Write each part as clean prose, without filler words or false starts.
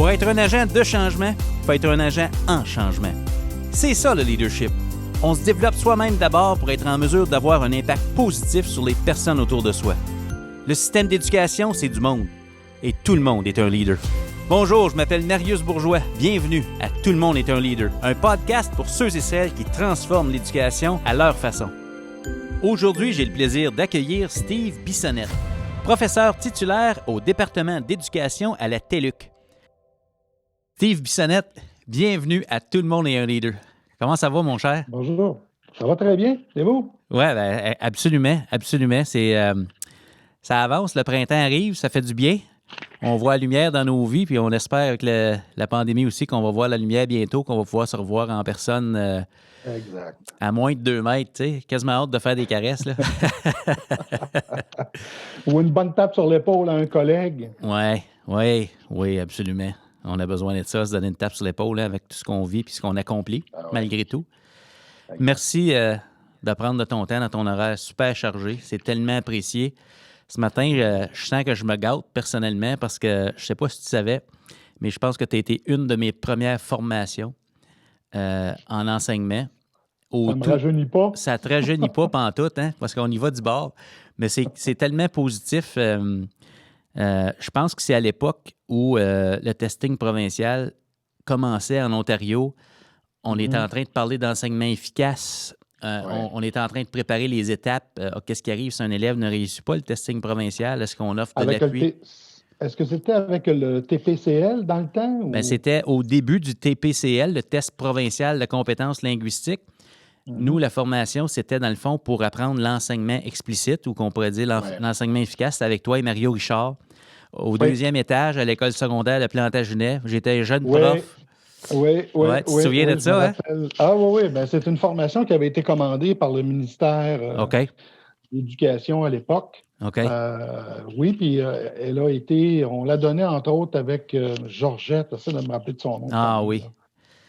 Pour être un agent de changement, il faut être un agent en changement. C'est ça le leadership. On se développe soi-même d'abord pour être en mesure d'avoir un impact positif sur les personnes autour de soi. Le système d'éducation, c'est du monde. Et tout le monde est un leader. Bonjour, je m'appelle Narius Bourgeois. Bienvenue à Tout le monde est un leader, un podcast pour ceux et celles qui transforment l'éducation à leur façon. Aujourd'hui, j'ai le plaisir d'accueillir Steve Bissonnette, professeur titulaire au département d'éducation à la TELUC. Steve Bissonnette, bienvenue à Tout le monde est un leader. Comment ça va, mon cher? Bonjour. Ça va très bien. C'est vous? Oui, ben, absolument. Ça avance, le printemps arrive, ça fait du bien. On voit la lumière dans nos vies, puis on espère avec la pandémie aussi qu'on va voir la lumière bientôt, qu'on va pouvoir se revoir en personne Exact. à moins de 2 mètres, tu sais. Quasiment hâte de faire des caresses, là. Ou une bonne tape sur l'épaule à un collègue. Oui, absolument. On a besoin de ça, se donner une tape sur l'épaule là, avec tout ce qu'on vit puis ce qu'on accomplit, malgré tout. Exact. Merci de prendre de ton temps dans ton horaire super chargé. C'est tellement apprécié. Ce matin, je sens que je me gâte personnellement parce que je ne sais pas si tu savais, mais je pense que tu as été une de mes premières formations en enseignement. Ça ne me rajeunit pas. Ça ne te rajeunit pas pantoute, hein, parce qu'on y va du bord. Mais c'est tellement positif. Je pense que c'est à l'époque où le testing provincial commençait en Ontario. On était en train de parler d'enseignement efficace. On était en train de préparer les étapes. Qu'est-ce qui arrive si un élève ne réussit pas le testing provincial? Est-ce qu'on offre de l'appui? Est-ce que c'était avec le TPCL dans le temps? Ou... Bien, c'était au début du TPCL, le test provincial de compétences linguistiques. Nous, la formation, c'était dans le fond pour apprendre l'enseignement explicite ou qu'on pourrait dire l'enseignement efficace. C'était avec toi et Mario Richard au deuxième étage à l'école secondaire de Plantagenet. J'étais un jeune prof. Oui. Tu te souviens de ça, hein? Ah oui. Ben, c'est une formation qui avait été commandée par le ministère de l'Éducation à l'époque. OK. Oui, puis elle a été... On l'a donnée, entre autres, avec Georgette. J'essaie de me rappeler de son nom. Ah oui.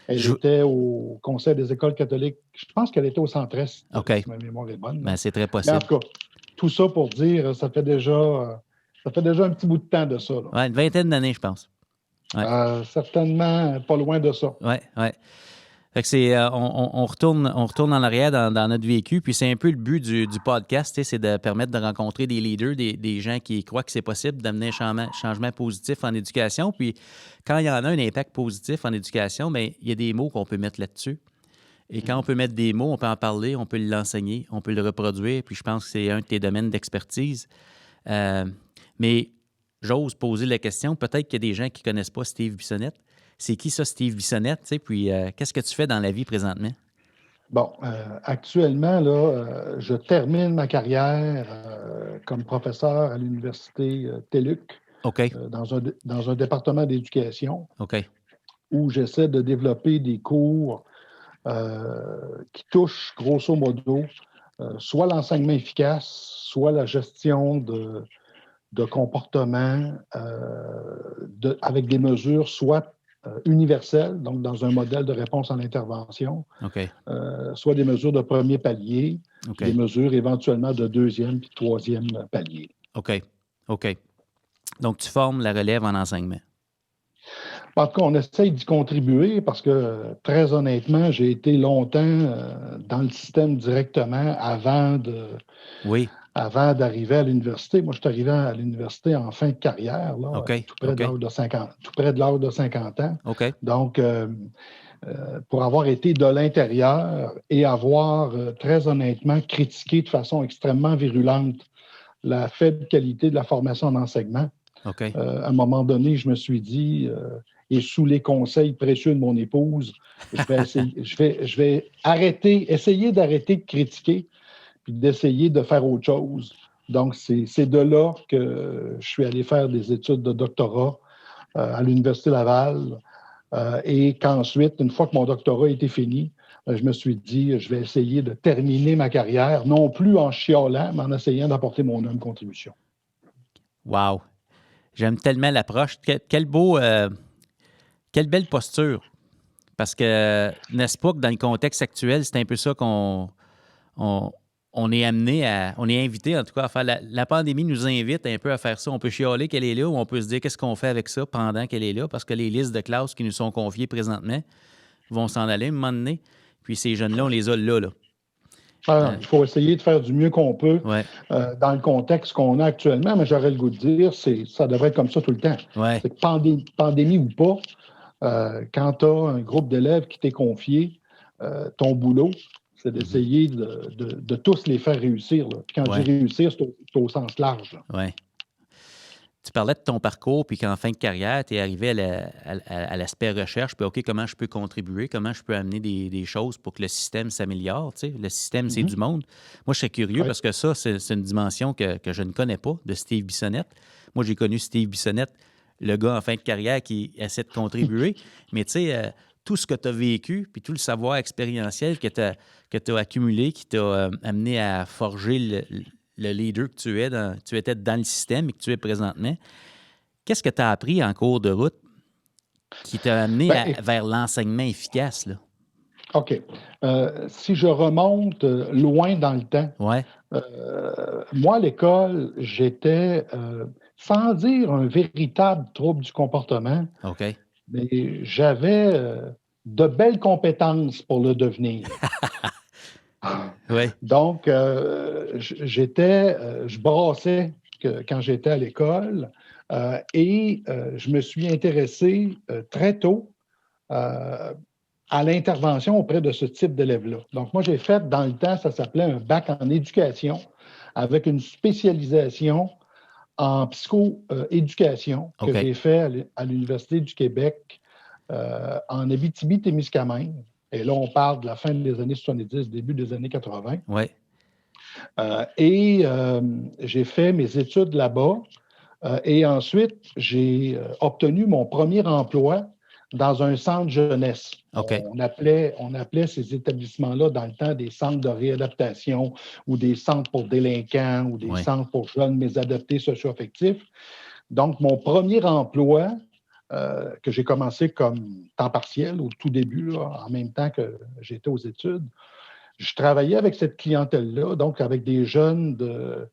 Elle était au Conseil des écoles catholiques. Je pense qu'elle était au Centre-Est, si ma mémoire est bonne. Ben, c'est très possible. Mais en tout cas, tout ça pour dire, ça fait déjà un petit bout de temps de ça. Oui, une vingtaine d'années, je pense. Ouais. Certainement pas loin de ça. Oui. Fait que c'est, on retourne en arrière dans notre vécu, puis c'est un peu le but du podcast, c'est de permettre de rencontrer des leaders, des gens qui croient que c'est possible d'amener un changement positif en éducation. Puis quand il y en a un impact positif en éducation, bien, il y a des mots qu'on peut mettre là-dessus. Et quand on peut mettre des mots, on peut en parler, on peut l'enseigner, on peut le reproduire. Puis je pense que c'est un de tes domaines d'expertise. Mais j'ose poser la question, peut-être qu'il y a des gens qui ne connaissent pas Steve Bissonnette. C'est qui ça, Steve Bissonnette? Puis qu'est-ce que tu fais dans la vie présentement? Bon, actuellement, là, je termine ma carrière comme professeur à l'université TELUC, dans un département d'éducation, où j'essaie de développer des cours qui touchent, grosso modo, soit l'enseignement efficace, soit la gestion de comportement avec des mesures soit universelles, donc dans un modèle de réponse en intervention, soit des mesures de premier palier, des mesures éventuellement de deuxième puis troisième palier. OK. Donc, tu formes la relève en enseignement. En tout cas, on essaye d'y contribuer parce que, très honnêtement, j'ai été longtemps dans le système directement avant d'arriver à l'université. Moi, je suis arrivé à l'université en fin de carrière, là, tout près de l'âge de 50 ans. Donc, pour avoir été de l'intérieur et avoir, très honnêtement, critiqué de façon extrêmement virulente la faible qualité de la formation en enseignement, à un moment donné, je me suis dit, et sous les conseils précieux de mon épouse, je vais essayer d'arrêter de critiquer puis d'essayer de faire autre chose. Donc, c'est de là que je suis allé faire des études de doctorat à l'Université Laval et qu'ensuite, une fois que mon doctorat a été fini, je me suis dit, je vais essayer de terminer ma carrière, non plus en chialant, mais en essayant d'apporter mon humble contribution. Wow! J'aime tellement l'approche. Quelle belle posture. Parce que, n'est-ce pas que dans le contexte actuel, c'est un peu ça qu'on on est invité en tout cas à faire la pandémie nous invite un peu à faire ça. On peut chialer qu'elle est là ou on peut se dire qu'est-ce qu'on fait avec ça pendant qu'elle est là parce que les listes de classes qui nous sont confiées présentement vont s'en aller à un moment donné. Puis ces jeunes-là, on les a là. Il faut essayer de faire du mieux qu'on peut dans le contexte qu'on a actuellement, mais j'aurais le goût de dire ça devrait être comme ça tout le temps. Ouais. C'est que pandémie ou pas, quand tu as un groupe d'élèves qui t'est confié, ton boulot, c'est d'essayer de tous les faire réussir. Là. Puis quand je dis réussir, c'est au sens large. Oui. Tu parlais de ton parcours, puis qu'en fin de carrière, tu es arrivé à l'aspect recherche, puis OK, comment je peux contribuer, comment je peux amener des choses pour que le système s'améliore. Tu sais? Le système, c'est du monde. Moi, je serais curieux parce que ça, c'est une dimension que je ne connais pas de Steve Bissonnette. Moi, j'ai connu Steve Bissonnette, le gars en fin de carrière qui essaie de contribuer. Mais tu sais, tout ce que tu as vécu, puis tout le savoir expérientiel que tu as accumulé, qui t'a amené à forger le leader que tu étais dans le système et que tu es présentement. Qu'est-ce que tu as appris en cours de route qui t'a amené vers l'enseignement efficace? Là? OK. Si je remonte loin dans le temps, moi, à l'école, j'étais, sans dire un véritable trouble du comportement, mais j'avais de belles compétences pour le devenir. Donc, je brassais quand j'étais à l'école et je me suis intéressé très tôt à l'intervention auprès de ce type d'élèves-là. Donc, moi, j'ai fait, dans le temps, ça s'appelait un bac en éducation avec une spécialisation en psycho-éducation que j'ai fait à l'Université du Québec en Abitibi-Témiscamingue. Et là, on parle de la fin des années 70, début des années 80. J'ai fait mes études là-bas. Et ensuite, j'ai obtenu mon premier emploi dans un centre jeunesse. On appelait ces établissements-là dans le temps des centres de réadaptation ou des centres pour délinquants ou des centres pour jeunes mésadaptés socio-affectifs. Donc, mon premier emploi, que j'ai commencé comme temps partiel au tout début, là, en même temps que j'étais aux études, je travaillais avec cette clientèle-là, donc avec des jeunes de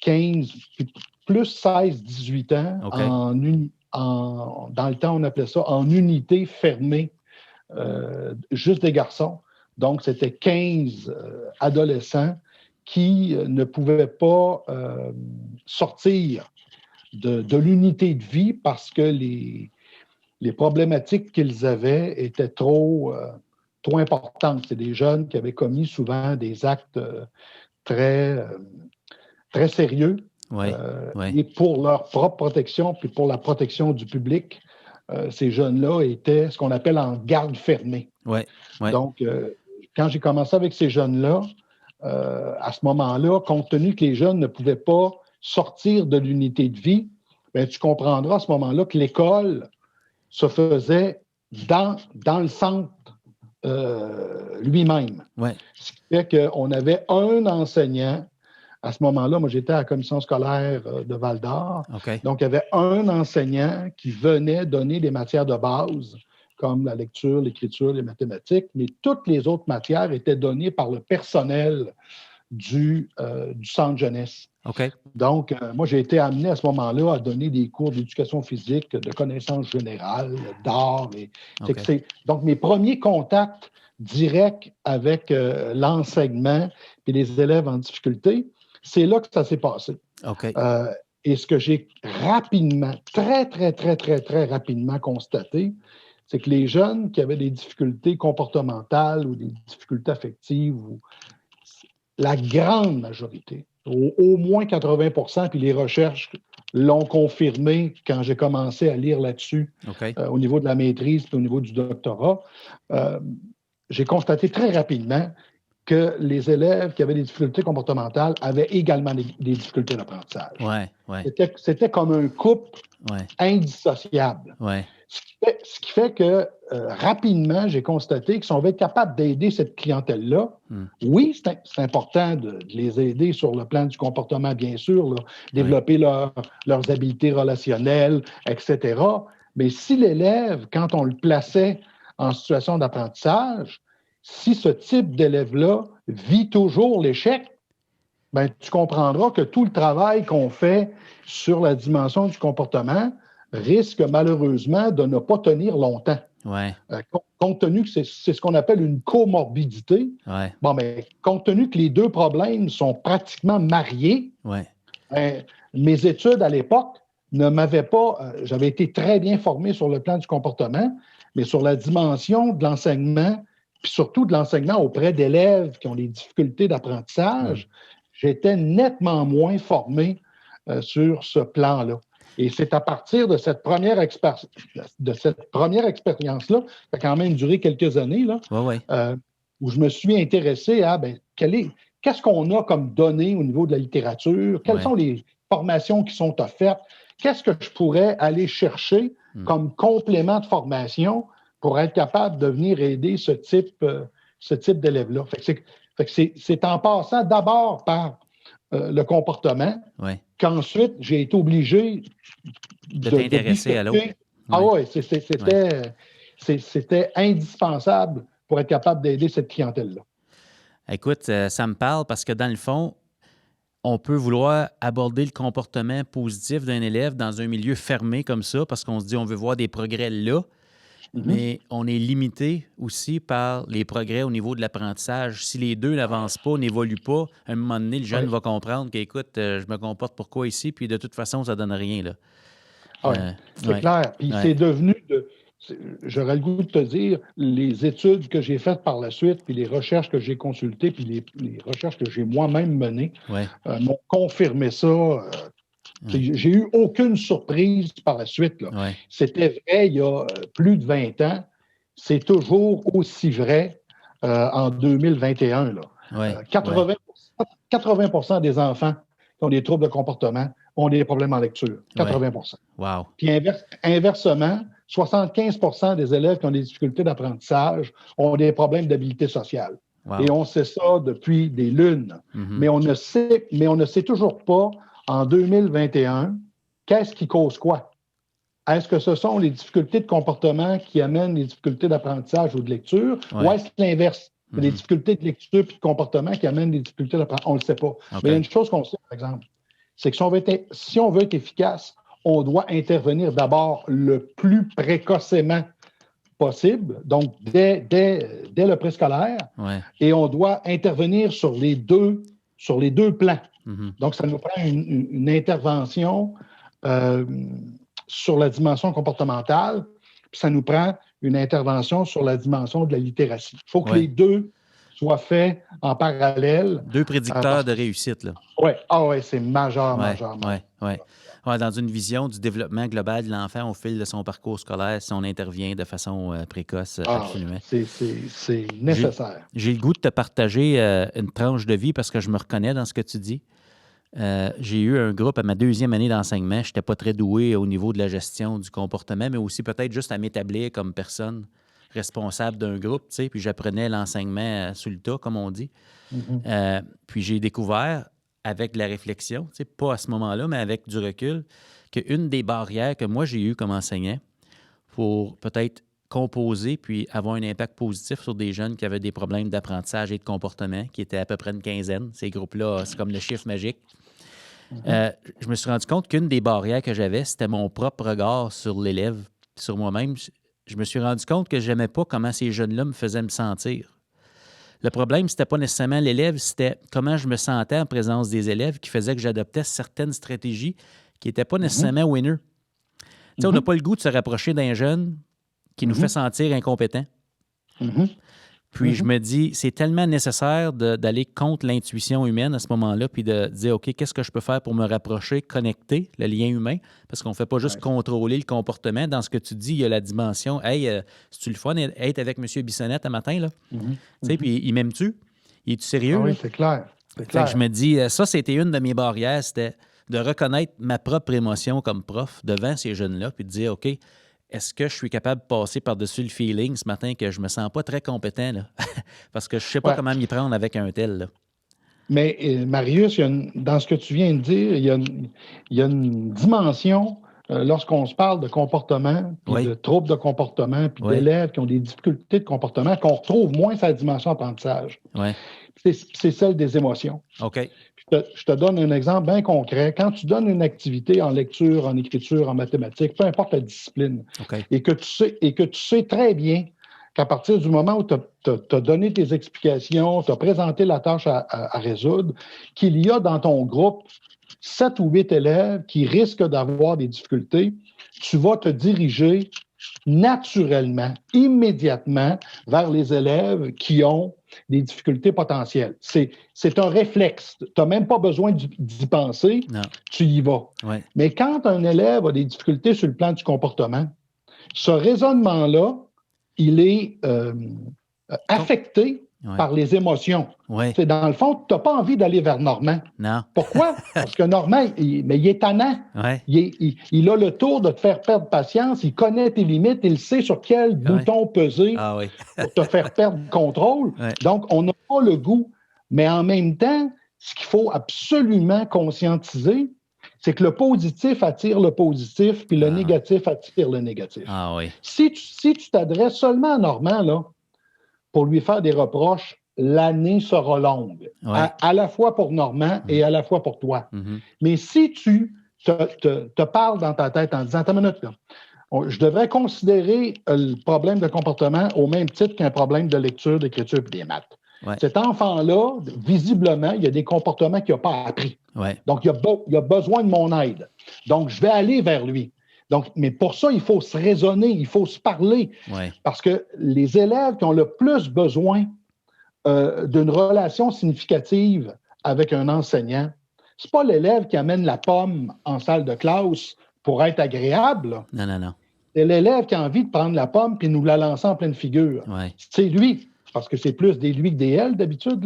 15, plus 16, 18 ans, dans le temps, on appelait ça en unité fermée, juste des garçons. Donc, c'était 15 adolescents qui ne pouvaient pas sortir de l'unité de vie parce que les problématiques qu'ils avaient étaient trop importantes. C'est des jeunes qui avaient commis souvent des actes très sérieux. Et pour leur propre protection, puis pour la protection du public, ces jeunes-là étaient ce qu'on appelle en garde fermée. Donc, quand j'ai commencé avec ces jeunes-là, à ce moment-là, compte tenu que les jeunes ne pouvaient pas sortir de l'unité de vie, bien, tu comprendras à ce moment-là que l'école se faisait dans le centre lui-même. Ce qui fait qu'on avait un enseignant. À ce moment-là, moi, j'étais à la commission scolaire de Val-d'Or. Donc, il y avait un enseignant qui venait donner des matières de base, comme la lecture, l'écriture, les mathématiques, mais toutes les autres matières étaient données par le personnel du centre jeunesse. Donc, moi, j'ai été amené à ce moment-là à donner des cours d'éducation physique, de connaissances générales, d'art. Donc, mes premiers contacts directs avec l'enseignement et les élèves en difficulté, c'est là que ça s'est passé. Et ce que j'ai rapidement, très, très, très, très, très rapidement constaté, c'est que les jeunes qui avaient des difficultés comportementales ou des difficultés affectives, la grande majorité, au moins 80%, puis les recherches l'ont confirmé quand j'ai commencé à lire là-dessus au niveau de la maîtrise puis au niveau du doctorat, j'ai constaté très rapidement que les élèves qui avaient des difficultés comportementales avaient également des difficultés d'apprentissage. C'était comme un couple indissociable. Ce qui fait que rapidement, j'ai constaté que si on veut être capable d'aider cette clientèle-là, oui, c'est important de les aider sur le plan du comportement, bien sûr, là, développer leurs habiletés relationnelles, etc. Mais si l'élève, quand on le plaçait en situation d'apprentissage, si ce type d'élève-là vit toujours l'échec, bien, tu comprendras que tout le travail qu'on fait sur la dimension du comportement risque malheureusement de ne pas tenir longtemps. Ouais. Compte tenu que c'est ce qu'on appelle une comorbidité, bon, mais compte tenu que les deux problèmes sont pratiquement mariés, mes études à l'époque ne m'avaient pas... j'avais été très bien formé sur le plan du comportement, mais sur la dimension de l'enseignement, puis surtout de l'enseignement auprès d'élèves qui ont des difficultés d'apprentissage, j'étais nettement moins formé sur ce plan-là. Et c'est à partir de cette première expérience-là, qui a quand même duré quelques années, là, où je me suis intéressé à qu'est-ce qu'on a comme données au niveau de la littérature, quelles sont les formations qui sont offertes, qu'est-ce que je pourrais aller chercher comme complément de formation pour être capable de venir aider ce type d'élèves-là. C'est en passant d'abord par le comportement qu'ensuite j'ai été obligé de t'intéresser à l'autre. C'était indispensable pour être capable d'aider cette clientèle-là. Écoute, ça me parle parce que dans le fond, on peut vouloir aborder le comportement positif d'un élève dans un milieu fermé comme ça parce qu'on se dit on veut voir des progrès là. Mais on est limité aussi par les progrès au niveau de l'apprentissage. Si les deux n'avancent pas, n'évoluent pas, à un moment donné, le jeune va comprendre qu'écoute, je me comporte pourquoi ici, puis de toute façon, ça ne donne rien. Là. C'est clair. Puis c'est devenu, j'aurais le goût de te dire, les études que j'ai faites par la suite, puis les recherches que j'ai consultées, puis les recherches que j'ai moi-même menées, m'ont confirmé ça. J'ai eu aucune surprise par la suite. C'était vrai il y a plus de 20 ans. C'est toujours aussi vrai en 2021. Là. 80% des enfants qui ont des troubles de comportement ont des problèmes en lecture. 80%. Wow. Puis inversement, 75% des élèves qui ont des difficultés d'apprentissage ont des problèmes d'habileté sociale. Wow. Et on sait ça depuis des lunes. Mais on ne sait toujours pas en 2021, qu'est-ce qui cause quoi? Est-ce que ce sont les difficultés de comportement qui amènent les difficultés d'apprentissage ou de lecture? Ou est-ce l'inverse? Les difficultés de lecture et de comportement qui amènent les difficultés d'apprentissage? On ne le sait pas. Mais il y a une chose qu'on sait, par exemple, c'est que si on veut être efficace, on doit intervenir d'abord le plus précocement possible, donc dès le préscolaire, et on doit intervenir sur les deux plans. Donc, ça nous prend une intervention sur la dimension comportementale, puis ça nous prend une intervention sur la dimension de la littératie. Il faut que les deux soient faits en parallèle. Deux prédicteurs de réussite, là. Oui, c'est majeur. Dans une vision du développement global de l'enfant au fil de son parcours scolaire, si on intervient de façon précoce, absolument. C'est nécessaire. J'ai le goût de te partager une tranche de vie parce que je me reconnais dans ce que tu dis. J'ai eu un groupe à ma 2e année d'enseignement. Je n'étais pas très doué au niveau de la gestion du comportement, mais aussi peut-être juste à m'établir comme personne responsable d'un groupe, tu sais, puis j'apprenais l'enseignement sous le tas, comme on dit. Puis j'ai découvert, avec de la réflexion, tu sais, pas à ce moment-là, mais avec du recul, qu'une des barrières que moi j'ai eues comme enseignant pour peut-être composer puis avoir un impact positif sur des jeunes qui avaient des problèmes d'apprentissage et de comportement, qui étaient à peu près une quinzaine. Ces groupes-là, c'est comme le chiffre magique. Je me suis rendu compte qu'une des barrières que j'avais, c'était mon propre regard sur l'élève, sur moi-même. Je me suis rendu compte que je n'aimais pas comment ces jeunes-là me faisaient me sentir. Le problème, c'était pas nécessairement l'élève, c'était comment je me sentais en présence des élèves qui faisait que j'adoptais certaines stratégies qui n'étaient pas nécessairement winner. Tu sais, on n'a pas le goût de se rapprocher d'un jeune qui nous fait sentir incompétents. Puis je me dis, c'est tellement nécessaire d'aller contre l'intuition humaine à ce moment-là, puis de dire, OK, qu'est-ce que je peux faire pour me rapprocher, connecter le lien humain? Parce qu'on ne fait pas juste contrôler le comportement. Dans ce que tu dis, il y a la dimension, hey, c'est-tu le fun d'être avec M. Bissonnette un matin, là? Tu sais, puis il m'aime-tu? Il est-tu sérieux? Oui, c'est clair. Fait que je me dis, ça, c'était une de mes barrières, c'était de reconnaître ma propre émotion comme prof devant ces jeunes-là, puis de dire, OK, est-ce que je suis capable de passer par-dessus le feeling ce matin que je me sens pas très compétent, là? Parce que je sais pas comment m'y prendre avec un tel, là. Mais Marius, dans ce que tu viens de dire, il y a une dimension lorsqu'on se parle de comportement, puis de troubles de comportement, puis d'élèves qui ont des difficultés de comportement, qu'on retrouve moins sa dimension apprentissage. C'est celle des émotions. OK. Je te donne un exemple bien concret. Quand tu donnes une activité en lecture, en écriture, en mathématiques, peu importe la discipline, et que tu sais très bien qu'à partir du moment où tu as donné tes explications, tu as présenté la tâche à résoudre, qu'il y a dans ton groupe 7 ou 8 élèves qui risquent d'avoir des difficultés, tu vas te diriger naturellement, immédiatement, vers les élèves qui ont des difficultés potentielles. C'est un réflexe. Tu n'as même pas besoin d'y penser, tu y vas. Mais quand un élève a des difficultés sur le plan du comportement, ce raisonnement-là, il est affecté par les émotions. C'est dans le fond, tu n'as pas envie d'aller vers Normand. Non. Pourquoi? Parce que Normand, il est tannant. Il a le tour de te faire perdre patience, il connaît tes limites, il sait sur quel bouton peser pour te faire perdre le contrôle. Donc, on n'a pas le goût. Mais en même temps, ce qu'il faut absolument conscientiser, c'est que le positif attire le positif, puis le négatif attire le négatif. Si tu t'adresses seulement à Normand, là, pour lui faire des reproches, l'année sera longue, à la fois pour Normand et à la fois pour toi. Mais si tu te parles dans ta tête en disant, attends une minute, là, je devrais considérer le problème de comportement au même titre qu'un problème de lecture, d'écriture et des maths. Cet enfant-là, visiblement, il y a des comportements qu'il n'a pas appris. Donc, il a besoin de mon aide. Donc, je vais aller vers lui. Donc, mais pour ça, il faut se raisonner, il faut se parler. Parce que les élèves qui ont le plus besoin d'une relation significative avec un enseignant, ce n'est pas l'élève qui amène la pomme en salle de classe pour être agréable. Non. C'est l'élève qui a envie de prendre la pomme et nous la lancer en pleine figure. C'est lui, parce que c'est plus des lui que des elle d'habitude.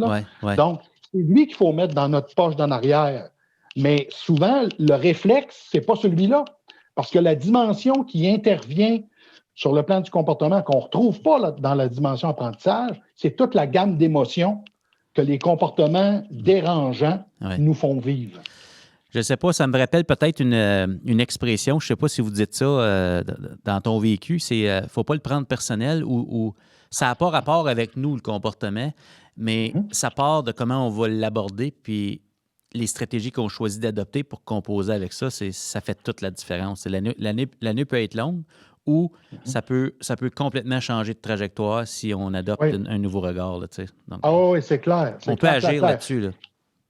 Donc, c'est lui qu'il faut mettre dans notre poche d'en arrière. Mais souvent, le réflexe, c'est pas celui-là. Parce que la dimension qui intervient sur le plan du comportement qu'on ne retrouve pas dans la dimension apprentissage, c'est toute la gamme d'émotions que les comportements dérangeants nous font vivre. Je ne sais pas, ça me rappelle peut-être une expression, je ne sais pas si vous dites ça dans ton vécu, c'est « faut pas le prendre personnel » ou ça n'a pas rapport avec nous, le comportement, mais ça part de comment on va l'aborder, puis les stratégies qu'on choisit d'adopter pour composer avec ça, ça fait toute la différence. L'année peut être longue ou ça peut complètement changer de trajectoire si on adopte un nouveau regard. Là, donc, oui, c'est clair. On peut agir là-dessus. Là.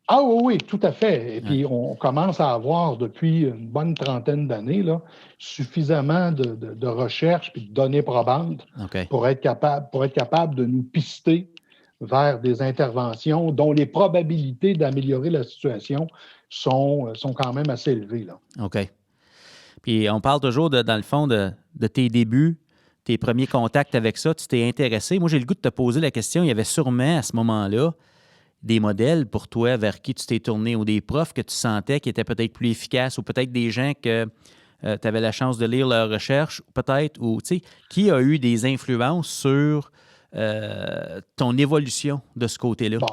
Ah oui, tout à fait. Et puis, on commence à avoir, depuis une bonne trentaine d'années, là, suffisamment de recherches et de données probantes pour être capable de nous pister vers des interventions dont les probabilités d'améliorer la situation sont quand même assez élevées. Là. OK. Puis on parle toujours, dans le fond, de tes débuts, tes premiers contacts avec ça. Tu t'es intéressé. Moi, j'ai le goût de te poser la question. Il y avait sûrement, à ce moment-là, des modèles pour toi vers qui tu t'es tourné ou des profs que tu sentais qui étaient peut-être plus efficaces ou peut-être des gens que tu avais la chance de lire leurs recherches, peut-être, ou tu sais, qui a eu des influences sur ton évolution de ce côté-là? Bon,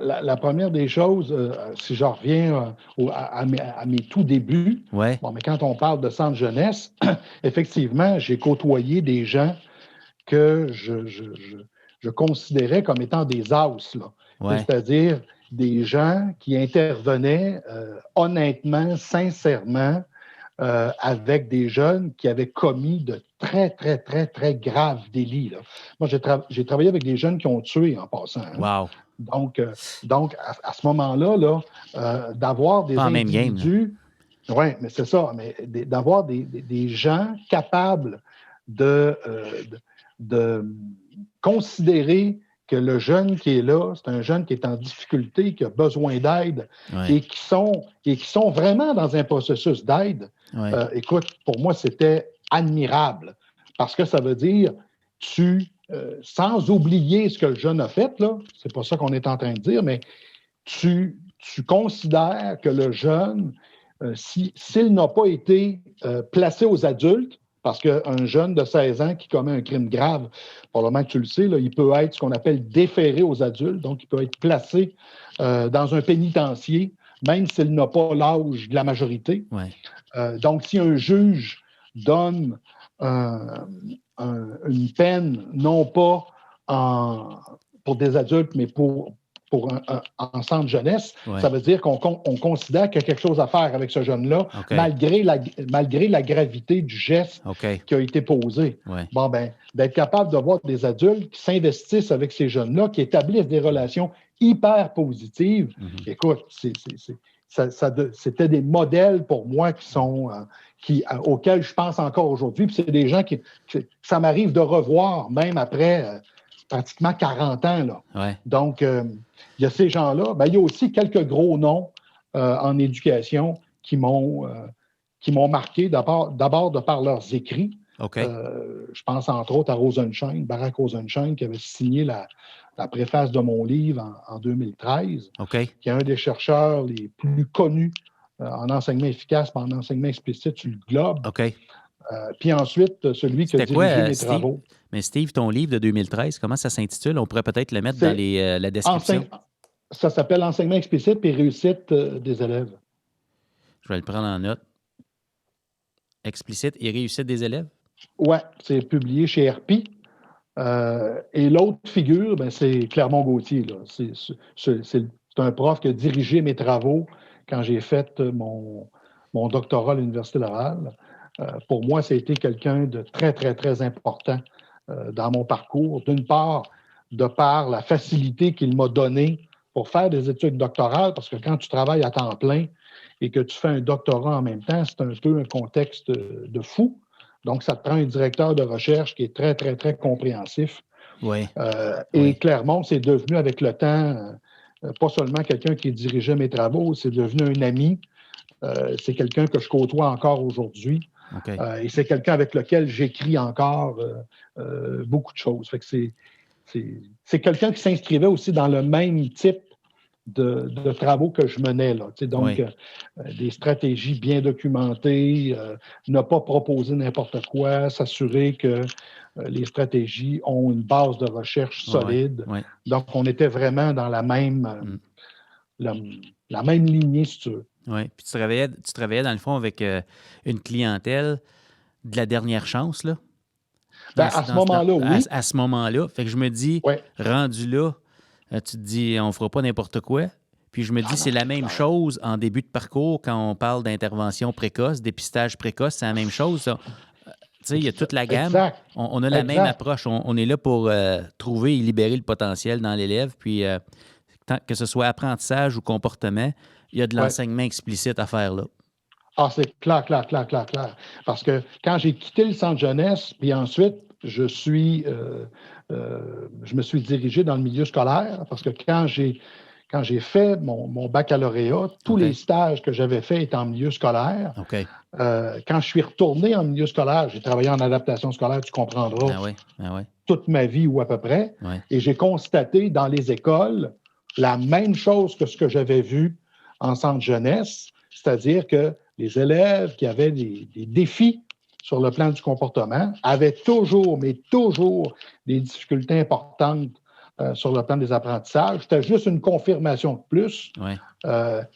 la première des choses, si je reviens à mes tout débuts, mais quand on parle de centre jeunesse, effectivement, j'ai côtoyé des gens que je considérais comme étant des as, là. C'est-à-dire des gens qui intervenaient honnêtement, sincèrement, avec des jeunes qui avaient commis de très, très, très, très graves délits. Là. Moi, j'ai travaillé avec des jeunes qui ont tué en passant. Wow. Donc à ce moment-là, d'avoir des individus... Oui, mais c'est ça. Mais d'avoir des gens capables de considérer que le jeune qui est là, c'est un jeune qui est en difficulté, qui a besoin d'aide et qui sont vraiment dans un processus d'aide. Écoute, pour moi, c'était admirable parce que ça veut dire sans oublier ce que le jeune a fait, là, c'est pas ça qu'on est en train de dire, mais tu considères que le jeune, s'il n'a pas été placé aux adultes, parce qu'un jeune de 16 ans qui commet un crime grave, probablement que tu le sais, là, il peut être ce qu'on appelle déféré aux adultes, donc il peut être placé dans un pénitencier même s'il n'a pas l'âge de la majorité. Ouais. Donc, si un juge donne une peine, non pas pour des adultes, mais pour un centre jeunesse, ça veut dire qu'on considère qu'il y a quelque chose à faire avec ce jeune-là, malgré la gravité du geste qui a été posé. Ouais. Bon, ben, d'être capable de voir des adultes qui s'investissent avec ces jeunes-là, qui établissent des relations hyper positives. Écoute, c'était des modèles pour moi auxquels je pense encore aujourd'hui. Puis c'est des gens ça m'arrive de revoir, même après pratiquement 40 ans. Là. Ouais. Donc, il y a ces gens-là. Ben, il y a aussi quelques gros noms en éducation qui m'ont marqué, d'abord de par leurs écrits. Je pense entre autres à Rosensheim, Barack Rosensheim, qui avait signé la préface de mon livre en 2013, qui est un des chercheurs les plus connus en enseignement efficace et en enseignement explicite sur le globe. Puis ensuite, celui qui a dirigé mes travaux. Mais Steve, ton livre de 2013, comment ça s'intitule? On pourrait peut-être le mettre dans la description. Ça s'appelle « Enseignement explicite et réussite des élèves ». Je vais le prendre en note. Explicite et réussite des élèves? Oui, c'est publié chez RP. Et l'autre figure, ben, c'est Clermont-Gauthier. C'est un prof qui a dirigé mes travaux quand j'ai fait mon doctorat à l'Université Laval. Pour moi, ça a été quelqu'un de très, très, très important dans mon parcours. D'une part, de par la facilité qu'il m'a donnée pour faire des études doctorales, parce que quand tu travailles à temps plein et que tu fais un doctorat en même temps, c'est un peu un contexte de fou. Donc, ça te prend un directeur de recherche qui est très, très, très compréhensif. Et Clermont, c'est devenu avec le temps, pas seulement quelqu'un qui dirigeait mes travaux, c'est devenu un ami. C'est quelqu'un que je côtoie encore aujourd'hui. Et c'est quelqu'un avec lequel j'écris encore beaucoup de choses. Fait que c'est quelqu'un qui s'inscrivait aussi dans le même type de travaux que je menais. Là. Donc, des stratégies bien documentées, ne pas proposer n'importe quoi, s'assurer que les stratégies ont une base de recherche solide. Donc, on était vraiment dans la même lignée, si tu veux. Oui, puis tu travaillais dans le fond avec une clientèle de la dernière chance, là? À ce moment-là, oui. À ce moment-là. Fait que je me dis, rendu là, tu te dis, on ne fera pas n'importe quoi. Puis je me dis, c'est la même chose en début de parcours quand on parle d'intervention précoce, dépistage précoce, c'est la même chose. Tu sais, il y a toute la gamme. On a la même approche. On est là pour trouver et libérer le potentiel dans l'élève. Puis que ce soit apprentissage ou comportement, il y a de l'enseignement explicite à faire là. Ah, c'est clair. Parce que quand j'ai quitté le centre jeunesse, puis ensuite, je me suis dirigé dans le milieu scolaire, parce que quand j'ai fait mon baccalauréat, tous les stages que j'avais faits étaient en milieu scolaire. Quand je suis retourné en milieu scolaire, j'ai travaillé en adaptation scolaire, tu comprendras, toute ma vie ou à peu près, et j'ai constaté dans les écoles la même chose que ce que j'avais vu en centre jeunesse, c'est-à-dire que les élèves qui avaient des défis sur le plan du comportement avaient toujours des difficultés importantes sur le plan des apprentissages. C'était juste une confirmation de plus.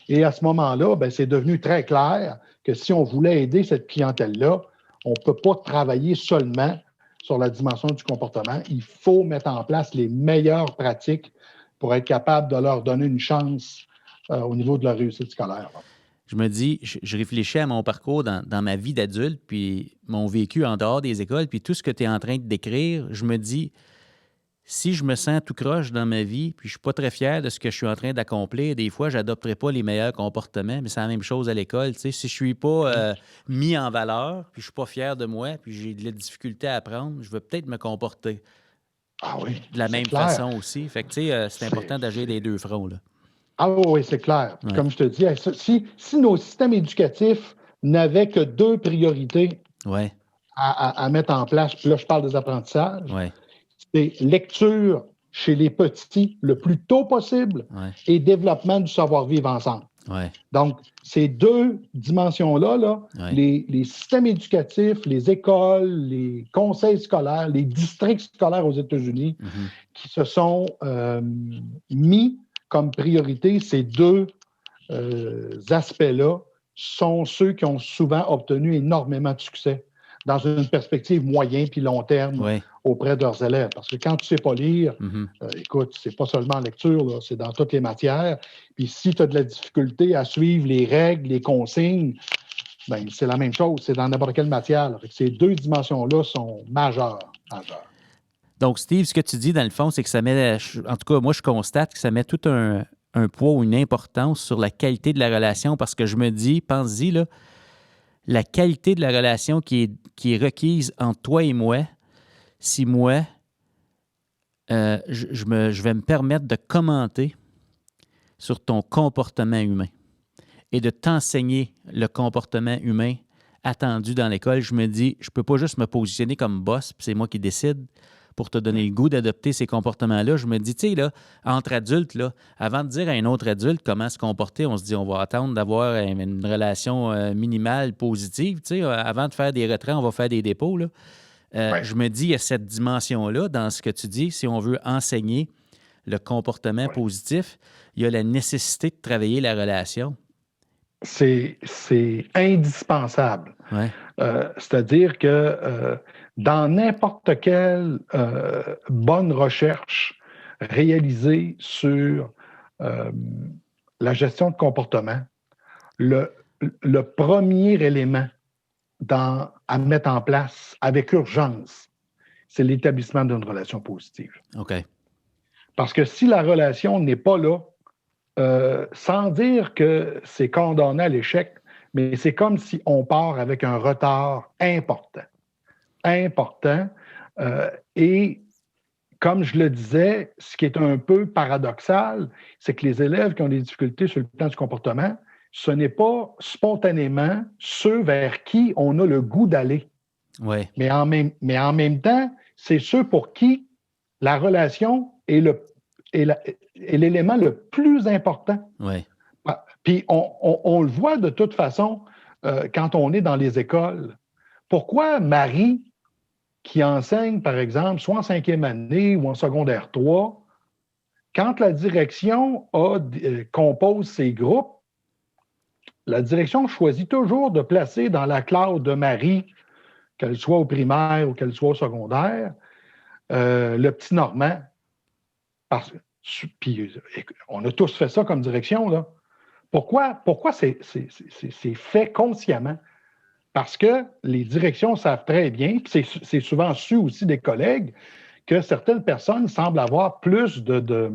Et à ce moment-là, ben, c'est devenu très clair que si on voulait aider cette clientèle-là, on ne peut pas travailler seulement sur la dimension du comportement. Il faut mettre en place les meilleures pratiques pour être capable de leur donner une chance au niveau de leur réussite scolaire. Je me dis, je réfléchis à mon parcours dans ma vie d'adulte, puis mon vécu en dehors des écoles, puis tout ce que tu es en train de décrire, je me dis, si je me sens tout croche dans ma vie, puis je ne suis pas très fier de ce que je suis en train d'accomplir, des fois, je n'adopterai pas les meilleurs comportements, mais c'est la même chose à l'école. Tu sais, si je ne suis pas mis en valeur, puis je ne suis pas fier de moi, puis j'ai de la difficulté à apprendre, je vais peut-être me comporter de la même façon aussi. Fait que, tu sais, c'est important d'agir des deux fronts, là. Ah oui, c'est clair. Comme je te dis, si nos systèmes éducatifs n'avaient que deux priorités à mettre en place, puis là, je parle des apprentissages, c'est lecture chez les petits le plus tôt possible et développement du savoir-vivre ensemble. Donc, ces deux dimensions-là, les systèmes éducatifs, les écoles, les conseils scolaires, les districts scolaires aux États-Unis qui se sont mis comme priorité ces deux aspects-là sont ceux qui ont souvent obtenu énormément de succès dans une perspective moyen puis long terme auprès de leurs élèves. Parce que quand tu ne sais pas lire, écoute, c'est pas seulement en lecture, là, c'est dans toutes les matières. Puis si tu as de la difficulté à suivre les règles, les consignes, ben, c'est la même chose, c'est dans n'importe quelle matière. Ces deux dimensions-là sont majeures. Donc, Steve, ce que tu dis, dans le fond, c'est que ça met, en tout cas, moi, je constate que ça met tout un poids ou une importance sur la qualité de la relation, parce que je me dis, pense-y, là, la qualité de la relation qui est requise entre toi et moi, si moi, je vais me permettre de commenter sur ton comportement humain et de t'enseigner le comportement humain attendu dans l'école, je me dis, je ne peux pas juste me positionner comme boss, puis c'est moi qui décide pour te donner le goût d'adopter ces comportements-là. Je me dis, tu sais, là, entre adultes, là, avant de dire à un autre adulte comment se comporter, on se dit, on va attendre d'avoir une relation minimale positive. Tu sais, avant de faire des retraits, on va faire des dépôts, là. Je me dis, il y a cette dimension-là dans ce que tu dis. Si on veut enseigner le comportement positif, il y a la nécessité de travailler la relation. C'est indispensable. C'est-à-dire que dans n'importe quelle bonne recherche réalisée sur la gestion de comportement, le premier élément à mettre en place avec urgence, c'est l'établissement d'une relation positive. OK. Parce que si la relation n'est pas là, sans dire que c'est condamné à l'échec, mais c'est comme si on part avec un retard important. Et comme je le disais, ce qui est un peu paradoxal, c'est que les élèves qui ont des difficultés sur le plan du comportement, ce n'est pas spontanément ceux vers qui on a le goût d'aller. Ouais. Mais en même temps, c'est ceux pour qui la relation est l'élément le plus important. Ouais. Puis on le voit de toute façon quand on est dans les écoles. Pourquoi Marie, qui enseigne, par exemple, soit en 5e année ou en secondaire 3, quand la direction compose ses groupes, la direction choisit toujours de placer dans la classe de Marie, qu'elle soit au primaire ou qu'elle soit au secondaire, le petit Normand. Puis on a tous fait ça comme direction, là. Pourquoi c'est fait consciemment? Parce que les directions savent très bien, puis c'est souvent su aussi des collègues, que certaines personnes semblent avoir plus de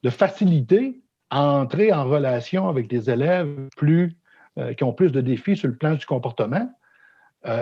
facilité à entrer en relation avec des élèves qui ont plus de défis sur le plan du comportement.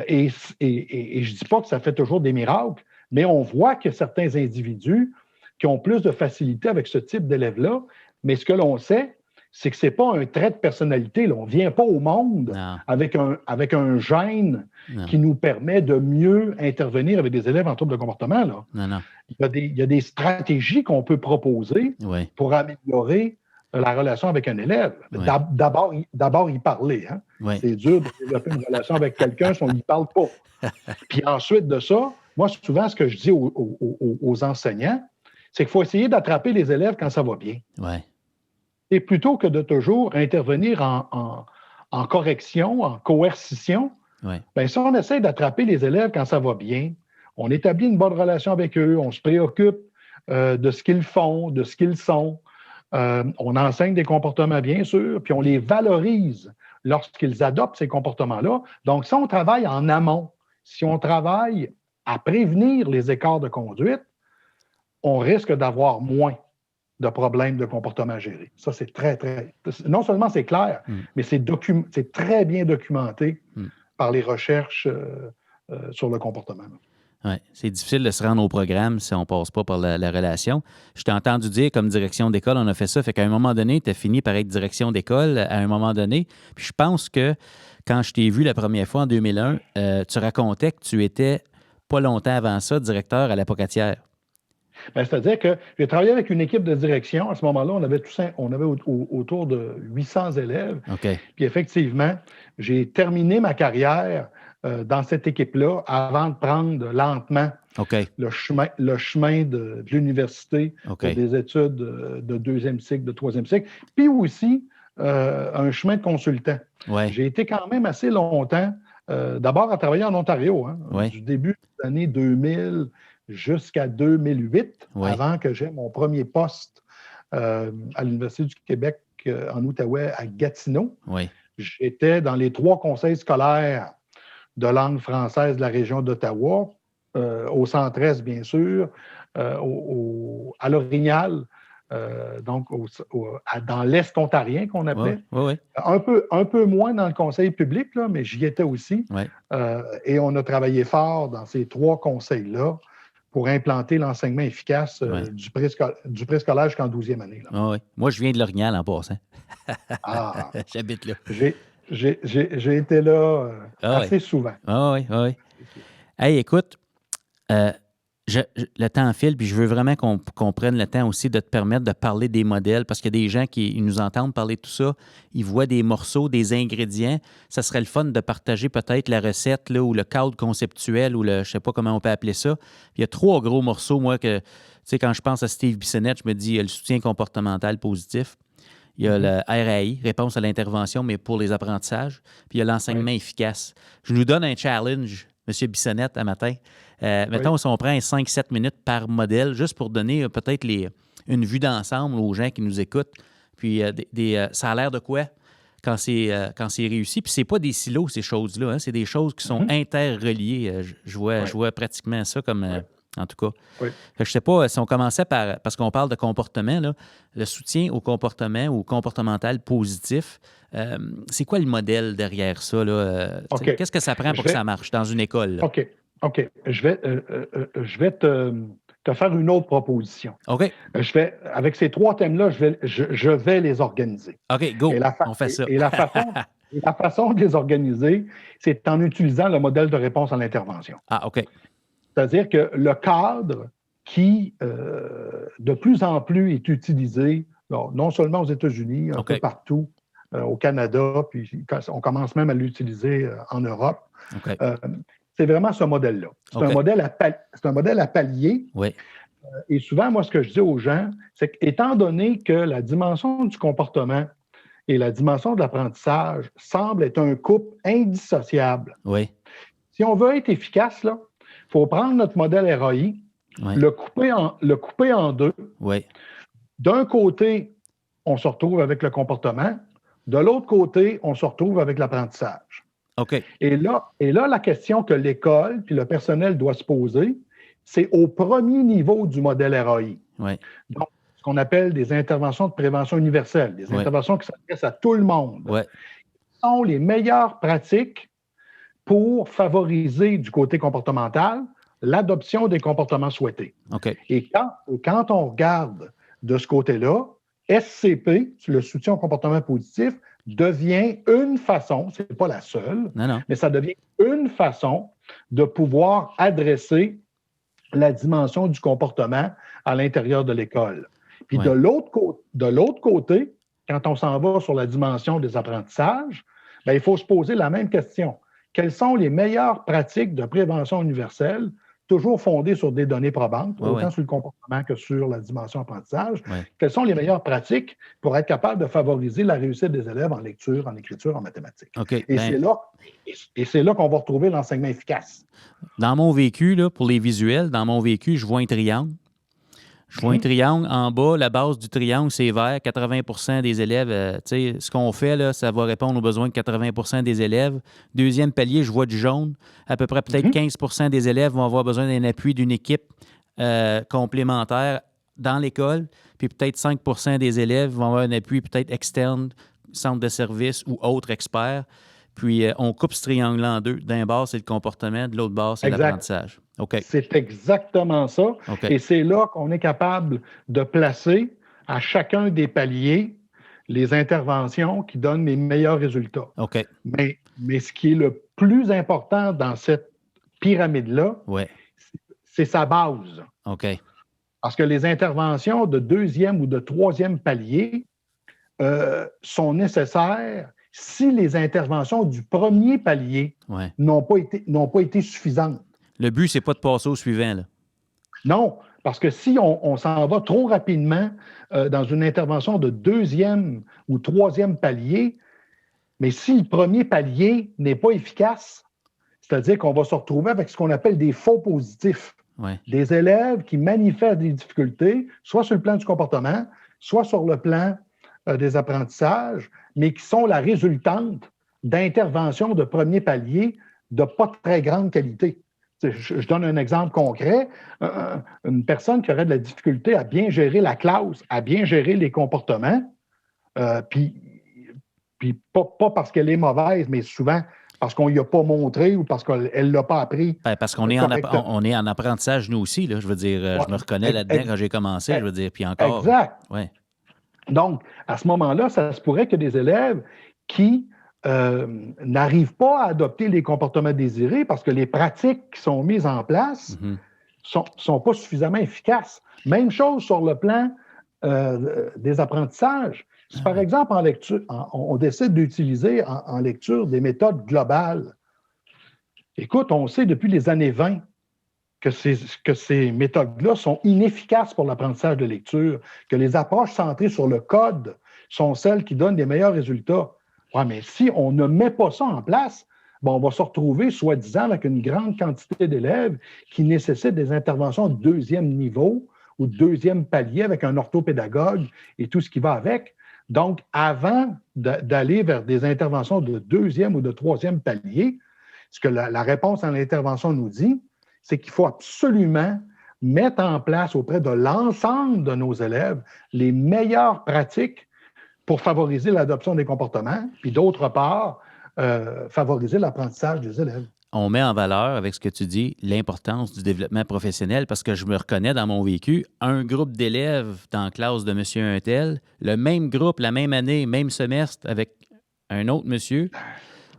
Et je ne dis pas que ça fait toujours des miracles, mais on voit que certains individus qui ont plus de facilité avec ce type d'élèves-là, mais ce que l'on sait, c'est que ce n'est pas un trait de personnalité. Là. On ne vient pas au monde avec un gène qui nous permet de mieux intervenir avec des élèves en trouble de comportement. Là. Non. Il y a des stratégies qu'on peut proposer pour améliorer la relation avec un élève. Oui. D'abord, y parler. Hein? Oui. C'est dur de développer une relation avec quelqu'un si on n'y parle pas. Puis ensuite de ça, moi, souvent, ce que je dis aux enseignants, c'est qu'il faut essayer d'attraper les élèves quand ça va bien. Oui. Et plutôt que de toujours intervenir en correction, en coercition, bien, si on essaie d'attraper les élèves quand ça va bien, on établit une bonne relation avec eux, on se préoccupe de ce qu'ils font, de ce qu'ils sont, on enseigne des comportements, bien sûr, puis on les valorise lorsqu'ils adoptent ces comportements-là. Donc, si on travaille en amont, si on travaille à prévenir les écarts de conduite, on risque d'avoir moins de problèmes de comportement à gérer. Ça, c'est très, très... Non seulement c'est clair, mais c'est très bien documenté par les recherches sur le comportement. Oui, c'est difficile de se rendre au programme si on ne passe pas par la relation. Je t'ai entendu dire, comme direction d'école, on a fait ça, fait qu'à un moment donné, tu as fini par être direction d'école à un moment donné. Puis je pense que quand je t'ai vu la première fois en 2001, tu racontais que tu étais, pas longtemps avant ça, directeur à la Pocatière. Bien, c'est-à-dire que j'ai travaillé avec une équipe de direction. À ce moment-là, on avait autour de 800 élèves. Okay. Puis effectivement, j'ai terminé ma carrière dans cette équipe-là avant de prendre lentement le chemin de l'université, des études de 2e cycle, de 3e cycle, puis aussi un chemin de consultant. Ouais. J'ai été quand même assez longtemps, d'abord à travailler en Ontario, du début des années 2000 jusqu'à 2008, avant que j'aie mon premier poste à l'Université du Québec en Outaouais, à Gatineau. J'étais dans les 3 conseils scolaires de langue française de la région d'Ottawa, au Centre-Est, bien sûr, à l'Orignal, donc dans l'Est ontarien qu'on appelait. Un peu moins dans le conseil public, là, mais j'y étais aussi. Et on a travaillé fort dans ces 3 conseils-là pour implanter l'enseignement efficace du préscolaire jusqu'en 12e année. Là. Moi, je viens de l'Orignal en passant. J'habite là. J'ai été là assez souvent. Oui. Hey, écoute, le temps file, puis je veux vraiment qu'on prenne le temps aussi de te permettre de parler des modèles, parce qu'il y a des gens qui nous entendent parler de tout ça, ils voient des morceaux, des ingrédients. Ça serait le fun de partager peut-être la recette là, ou le cadre conceptuel, ou je ne sais pas comment on peut appeler ça. Puis il y a 3 gros morceaux, moi, que, tu sais, quand je pense à Steve Bissonnette, je me dis, il y a le soutien comportemental positif. Il y a le RAI, réponse à l'intervention, mais pour les apprentissages. Puis il y a l'enseignement efficace. Je nous donne un challenge, M. Bissonnette, à matin. Mettons, si on prend 5-7 minutes par modèle, juste pour donner peut-être une vue d'ensemble aux gens qui nous écoutent. Puis ça a l'air de quoi quand c'est réussi? Puis c'est pas des silos, ces choses-là. C'est des choses qui sont interreliées. Je vois pratiquement ça comme... En tout cas. Je ne sais pas si on commençait parce qu'on parle de comportement, là, le soutien au comportement ou comportemental positif. C'est quoi le modèle derrière ça? Là? Qu'est-ce que ça prend pour que ça marche dans une école? Là? OK. Je vais te faire une autre proposition. OK. Avec ces 3 thèmes-là, je vais les organiser. OK, go. On fait ça. Et la façon de les organiser, c'est en utilisant le modèle de réponse à l'intervention. Ah, OK. C'est-à-dire que le cadre qui, de plus en plus, est utilisé, non seulement aux États-Unis, un peu partout, au Canada, puis on commence même à l'utiliser en Europe, c'est vraiment ce modèle-là. C'est un modèle à palier. Et souvent, moi, ce que je dis aux gens, c'est qu'étant donné que la dimension du comportement et la dimension de l'apprentissage semblent être un couple indissociable, si on veut être efficace, là, il faut prendre notre modèle RAI, le couper en 2. D'un côté, on se retrouve avec le comportement. De l'autre côté, on se retrouve avec l'apprentissage. Et là, la question que l'école puis le personnel doit se poser, c'est au premier niveau du modèle RAI. Donc, ce qu'on appelle des interventions de prévention universelle, des interventions qui s'adressent à tout le monde. Quelles sont les meilleures pratiques pour favoriser du côté comportemental l'adoption des comportements souhaités. Et quand on regarde de ce côté-là, SCP, le soutien au comportement positif, devient une façon, ce n'est pas la seule, mais ça devient une façon de pouvoir adresser la dimension du comportement à l'intérieur de l'école. Puis de l'autre côté, quand on s'en va sur la dimension des apprentissages, il faut se poser la même question. Quelles sont les meilleures pratiques de prévention universelle, toujours fondées sur des données probantes, autant sur le comportement que sur la dimension apprentissage? Quelles sont les meilleures pratiques pour être capable de favoriser la réussite des élèves en lecture, en écriture, en mathématiques? C'est là qu'on va retrouver l'enseignement efficace. Dans mon vécu, là, pour les visuels, je vois un triangle. Je vois un triangle en bas, la base du triangle, c'est vert. 80 des élèves, ce qu'on fait, là, ça va répondre aux besoins de 80 des élèves. Deuxième palier, je vois du jaune. À peu près peut-être 15 des élèves vont avoir besoin d'un appui d'une équipe complémentaire dans l'école. Puis peut-être 5 des élèves vont avoir un appui peut-être externe, centre de service ou autre expert. Puis, on coupe ce triangle-là en 2. D'un bord, c'est le comportement, de l'autre bord, c'est l'apprentissage. C'est exactement ça. Et c'est là qu'on est capable de placer à chacun des paliers les interventions qui donnent les meilleurs résultats. Mais ce qui est le plus important dans cette pyramide-là, c'est sa base. Parce que les interventions de 2e ou de 3e palier sont nécessaires si les interventions du premier palier n'ont pas été suffisantes. Le but, c'est pas de passer au suivant, là. Non, parce que si on s'en va trop rapidement dans une intervention de 2e ou 3e palier, mais si le premier palier n'est pas efficace, c'est-à-dire qu'on va se retrouver avec ce qu'on appelle des faux positifs. Ouais. Des élèves qui manifestent des difficultés, soit sur le plan du comportement, soit sur le plan des apprentissages, mais qui sont la résultante d'interventions de premier palier de pas très grande qualité. Je donne un exemple concret. Une personne qui aurait de la difficulté à bien gérer la classe, à bien gérer les comportements, puis pas parce qu'elle est mauvaise, mais souvent parce qu'on ne lui a pas montré ou parce qu'elle ne l'a pas appris. Parce qu'on est en apprentissage, nous aussi. Là, je veux dire, je me reconnais là-dedans quand j'ai commencé. Je veux dire, puis encore. Exact. Ouais. Donc, à ce moment-là, ça se pourrait que des élèves qui n'arrivent pas à adopter les comportements désirés parce que les pratiques qui sont mises en place sont pas suffisamment efficaces. Même chose sur le plan des apprentissages. Si, par exemple, en lecture, on décide d'utiliser en lecture des méthodes globales, écoute, on sait depuis les années 20 que ces méthodes-là sont inefficaces pour l'apprentissage de lecture, que les approches centrées sur le code sont celles qui donnent les meilleurs résultats. Ouais, mais si on ne met pas ça en place, on va se retrouver, soi-disant, avec une grande quantité d'élèves qui nécessitent des interventions de 2e niveau ou de 2e palier avec un orthopédagogue et tout ce qui va avec. Donc, avant d'aller vers des interventions de 2e ou de 3e palier, ce que la réponse à l'intervention nous dit, c'est qu'il faut absolument mettre en place auprès de l'ensemble de nos élèves les meilleures pratiques pour favoriser l'adoption des comportements, puis d'autre part, favoriser l'apprentissage des élèves. On met en valeur, avec ce que tu dis, l'importance du développement professionnel parce que je me reconnais dans mon vécu, un groupe d'élèves dans la classe de monsieur untel, le même groupe, la même année, même semestre avec un autre monsieur,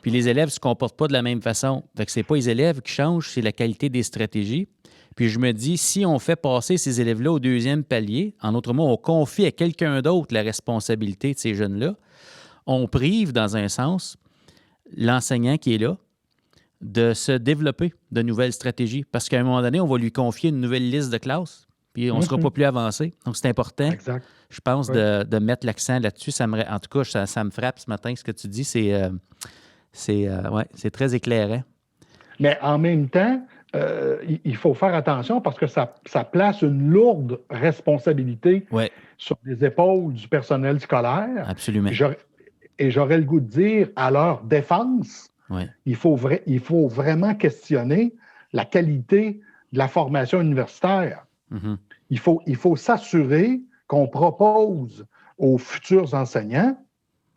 puis les élèves ne se comportent pas de la même façon. Fait que ce n'est pas les élèves qui changent, c'est la qualité des stratégies. Puis je me dis, si on fait passer ces élèves-là au 2e palier, en d'autres mots, on confie à quelqu'un d'autre la responsabilité de ces jeunes-là, on prive, dans un sens, l'enseignant qui est là de se développer de nouvelles stratégies. Parce qu'à un moment donné, on va lui confier une nouvelle liste de classes, puis on ne sera pas plus avancé. Donc, c'est important, je pense, de mettre l'accent là-dessus. En tout cas, ça me frappe ce matin, ce que tu dis. C'est très éclairant. Mais en même temps, il faut faire attention parce que ça place une lourde responsabilité sur les épaules du personnel scolaire. Absolument. Et j'aurais le goût de dire, à leur défense, il faut vraiment questionner la qualité de la formation universitaire. Mm-hmm. Il faut s'assurer qu'on propose aux futurs enseignants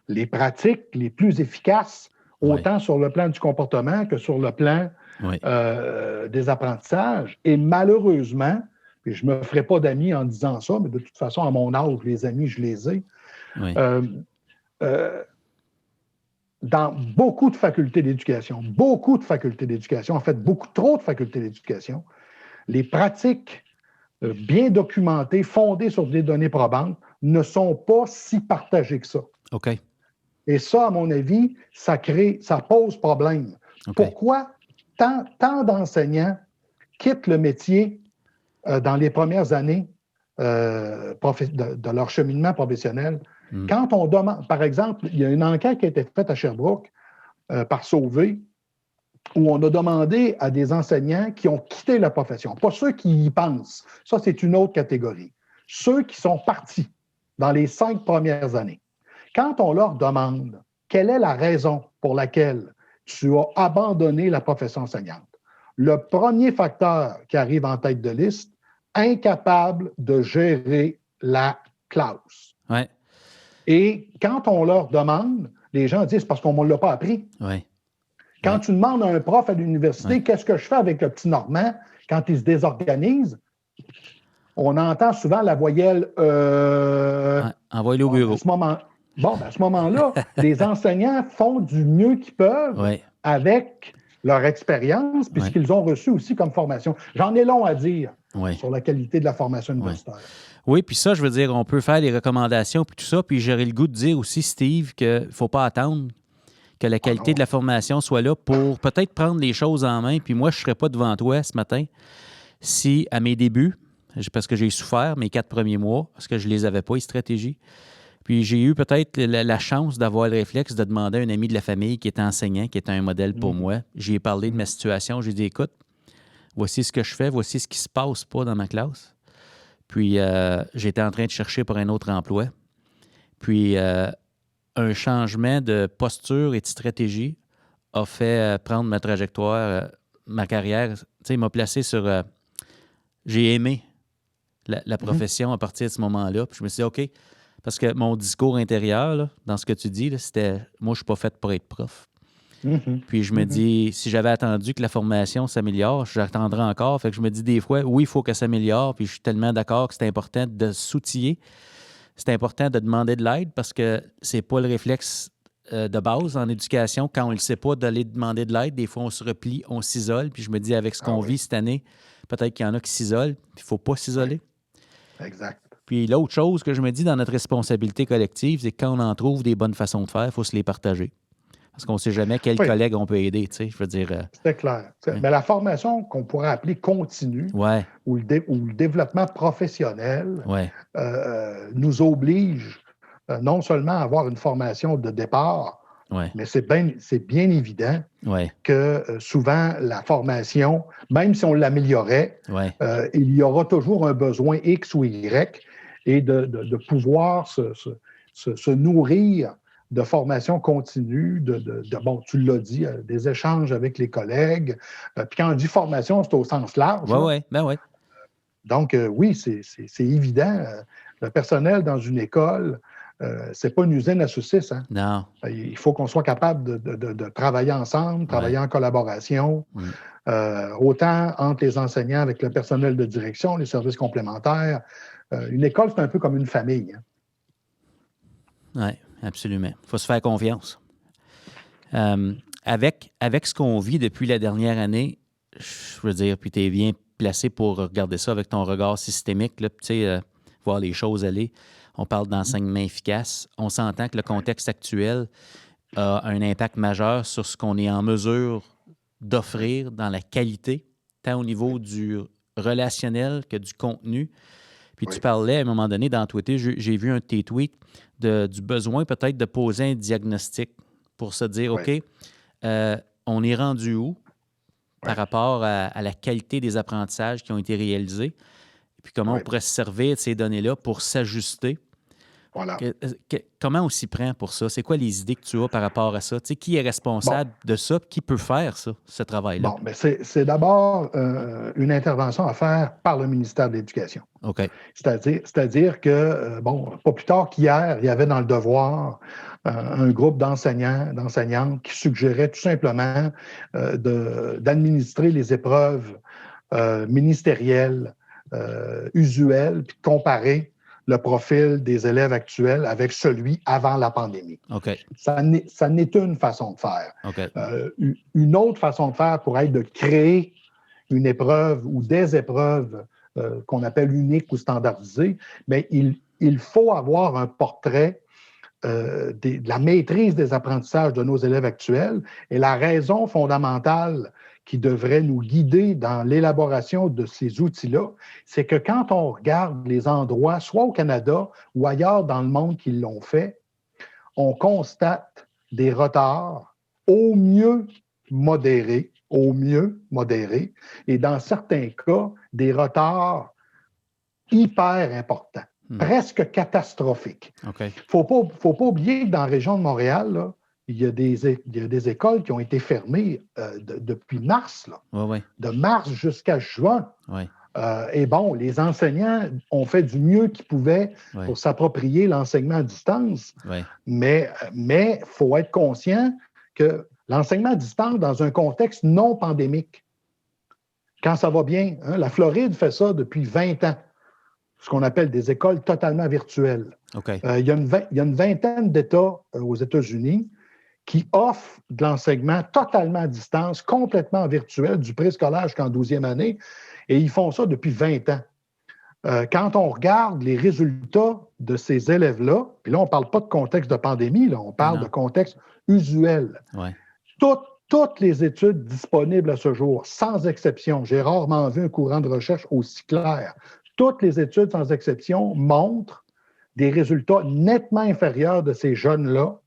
les pratiques les plus efficaces, autant sur le plan du comportement que sur le plan des apprentissages. Et malheureusement, puis je ne me ferai pas d'amis en disant ça, mais de toute façon, à mon âge, les amis, je les ai. Dans beaucoup de facultés d'éducation, en fait, beaucoup trop de facultés d'éducation, les pratiques bien documentées, fondées sur des données probantes, ne sont pas si partagées que ça. OK. Et ça, à mon avis, ça pose problème. Okay. Pourquoi tant d'enseignants quittent le métier dans les premières années de leur cheminement professionnel? Quand on demande, par exemple, il y a une enquête qui a été faite à Sherbrooke par Sauvé, où on a demandé à des enseignants qui ont quitté la profession, pas ceux qui y pensent, ça c'est une autre catégorie, ceux qui sont partis dans les 5 premières années. Quand on leur demande quelle est la raison pour laquelle tu as abandonné la profession enseignante, le premier facteur qui arrive en tête de liste, incapable de gérer la classe. Ouais. Et quand on leur demande, les gens disent « parce qu'on ne me l'a pas appris ouais. ». Quand tu demandes à un prof à l'université « qu'est-ce que je fais avec le petit Normand quand il se désorganise », on entend souvent la voyelle envoie-le au bureau. À ce moment-là, les enseignants font du mieux qu'ils peuvent avec leur expérience, puis ce qu'ils ont reçu aussi comme formation. J'en ai long à dire sur la qualité de la formation universitaire. Oui, puis ça, je veux dire, on peut faire des recommandations puis tout ça, puis j'aurais le goût de dire aussi, Steve, qu'il ne faut pas attendre que la qualité de la formation soit là pour peut-être prendre les choses en main. Puis moi, je ne serais pas devant toi ce matin Si, à mes débuts, parce que j'ai souffert mes 4 premiers mois, parce que je ne les avais pas, les stratégies, puis j'ai eu peut-être la chance d'avoir le réflexe de demander à un ami de la famille qui était enseignant, qui était un modèle pour moi. J'y ai parlé de ma situation. J'ai dit, écoute, voici ce que je fais, voici ce qui ne se passe pas dans ma classe. Puis j'étais en train de chercher pour un autre emploi. Puis un changement de posture et de stratégie a fait prendre ma trajectoire, ma carrière. Tu sais, il m'a placé sur... j'ai aimé la profession à partir de ce moment-là. Puis je me suis dit, OK, parce que mon discours intérieur, là, dans ce que tu dis, là, c'était « Moi, je ne suis pas fait pour être prof. » Puis je me dis, si j'avais attendu que la formation s'améliore, j'attendrais encore. Fait que je me dis des fois, oui, il faut qu'elle s'améliore. Puis je suis tellement d'accord que c'est important de s'outiller. C'est important de demander de l'aide parce que c'est pas le réflexe de base en éducation. Quand on ne le sait pas, d'aller demander de l'aide, des fois, on se replie, on s'isole. Puis je me dis, avec ce qu'on vit cette année, peut-être qu'il y en a qui s'isolent. Puis il ne faut pas s'isoler. Exact. Puis l'autre chose que je me dis dans notre responsabilité collective, c'est que quand on en trouve des bonnes façons de faire, il faut se les partager. Parce qu'on ne sait jamais quel collègue on peut aider, tu sais, je veux dire... C'est clair. Mais la formation qu'on pourrait appeler continue ou le développement professionnel nous oblige non seulement à avoir une formation de départ, mais c'est bien évident que souvent la formation, même si on l'améliorait, il y aura toujours un besoin X ou Y et de pouvoir se nourrir de formation continue, bon, tu l'as dit, des échanges avec les collègues. Puis quand on dit formation, c'est au sens large. Oui. Donc, oui, c'est évident. Le personnel dans une école, c'est pas une usine à saucisses. Hein? Non. Il faut qu'on soit capable de travailler ensemble, travailler en collaboration, autant entre les enseignants avec le personnel de direction, les services complémentaires. Une école, c'est un peu comme une famille. Hein? Oui. Absolument. Il faut se faire confiance. Avec ce qu'on vit depuis la dernière année, je veux dire, puis tu es bien placé pour regarder ça avec ton regard systémique, là, tu sais, voir les choses aller. On parle d'enseignement efficace. On s'entend que le contexte actuel a un impact majeur sur ce qu'on est en mesure d'offrir dans la qualité, tant au niveau du relationnel que du contenu. Puis tu parlais à un moment donné dans Twitter, j'ai vu un de tes tweets, du besoin peut-être de poser un diagnostic pour se dire, OK, on est rendu où par rapport à la qualité des apprentissages qui ont été réalisés, puis comment on pourrait se servir de ces données-là pour s'ajuster. Voilà. Comment on s'y prend pour ça? C'est quoi les idées que tu as par rapport à ça? Tu sais, qui est responsable de ça? Qui peut faire ça, ce travail-là? Bon, mais c'est d'abord une intervention à faire par le ministère de l'Éducation. OK. C'est-à-dire que, pas plus tard qu'hier, il y avait dans le devoir un groupe d'enseignants, d'enseignantes qui suggérait tout simplement d'administrer les épreuves ministérielles usuelles, puis de comparer le profil des élèves actuels avec celui avant la pandémie. Okay. Ça n'est une façon de faire. Okay. Une autre façon de faire pourrait être de créer une épreuve ou des épreuves qu'on appelle uniques ou standardisées, mais il faut avoir un portrait de la maîtrise des apprentissages de nos élèves actuels. Et la raison fondamentale qui devrait nous guider dans l'élaboration de ces outils-là, c'est que quand on regarde les endroits, soit au Canada ou ailleurs dans le monde qui l'ont fait, on constate des retards au mieux modérés, et dans certains cas, des retards hyper importants, presque catastrophiques. Okay. Faut pas oublier que dans la région de Montréal, là, il y a des écoles qui ont été fermées depuis mars, là, de mars jusqu'à juin. Et bon, les enseignants ont fait du mieux qu'ils pouvaient pour s'approprier l'enseignement à distance. Mais il faut être conscient que l'enseignement à distance dans un contexte non pandémique, quand ça va bien, hein, la Floride fait ça depuis 20 ans, ce qu'on appelle des écoles totalement virtuelles. Il y a une vingtaine d'États aux États-Unis qui offrent de l'enseignement totalement à distance, complètement virtuel, du préscolaire jusqu'en 12e année, et ils font ça depuis 20 ans. Quand on regarde les résultats de ces élèves-là, puis là, on ne parle pas de contexte de pandémie, là, on parle de contexte usuel. toutes les études disponibles à ce jour, sans exception, j'ai rarement vu un courant de recherche aussi clair, toutes les études, sans exception, montrent des résultats nettement inférieurs de ces jeunes-là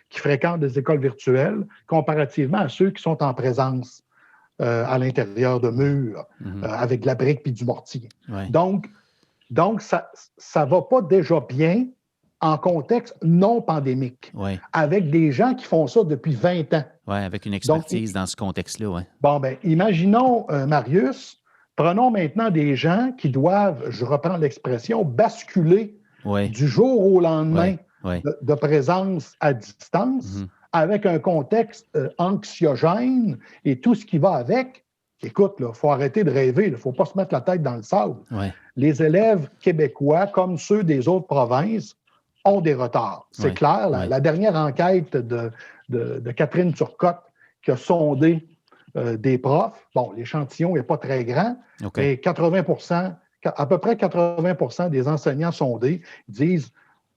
qui fréquentent des écoles virtuelles comparativement à ceux qui sont en présence à l'intérieur de murs, avec de la brique puis du mortier. Ouais. Donc, ça ne va pas déjà bien en contexte non pandémique, avec des gens qui font ça depuis 20 ans. Oui, avec une expertise dans ce contexte-là, oui. Bon, bien, imaginons, Marius, prenons maintenant des gens qui doivent, je reprends l'expression, basculer du jour au lendemain de présence à distance, avec un contexte anxiogène et tout ce qui va avec. Écoute, il faut arrêter de rêver, il ne faut pas se mettre la tête dans le sable. Les élèves québécois, comme ceux des autres provinces, ont des retards. C'est clair. La dernière enquête de Catherine Turcotte qui a sondé des profs, bon, l'échantillon n'est pas très grand, mais à peu près 80% des enseignants sondés disent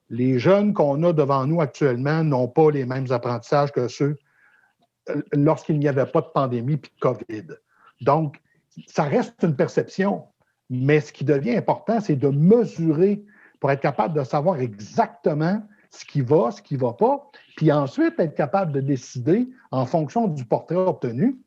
les jeunes qu'on a devant nous actuellement n'ont pas les mêmes apprentissages que ceux lorsqu'il n'y avait pas de pandémie et de COVID. Donc, ça reste une perception, mais ce qui devient important, c'est de mesurer pour être capable de savoir exactement ce qui va pas, puis ensuite être capable de décider, en fonction du portrait obtenu,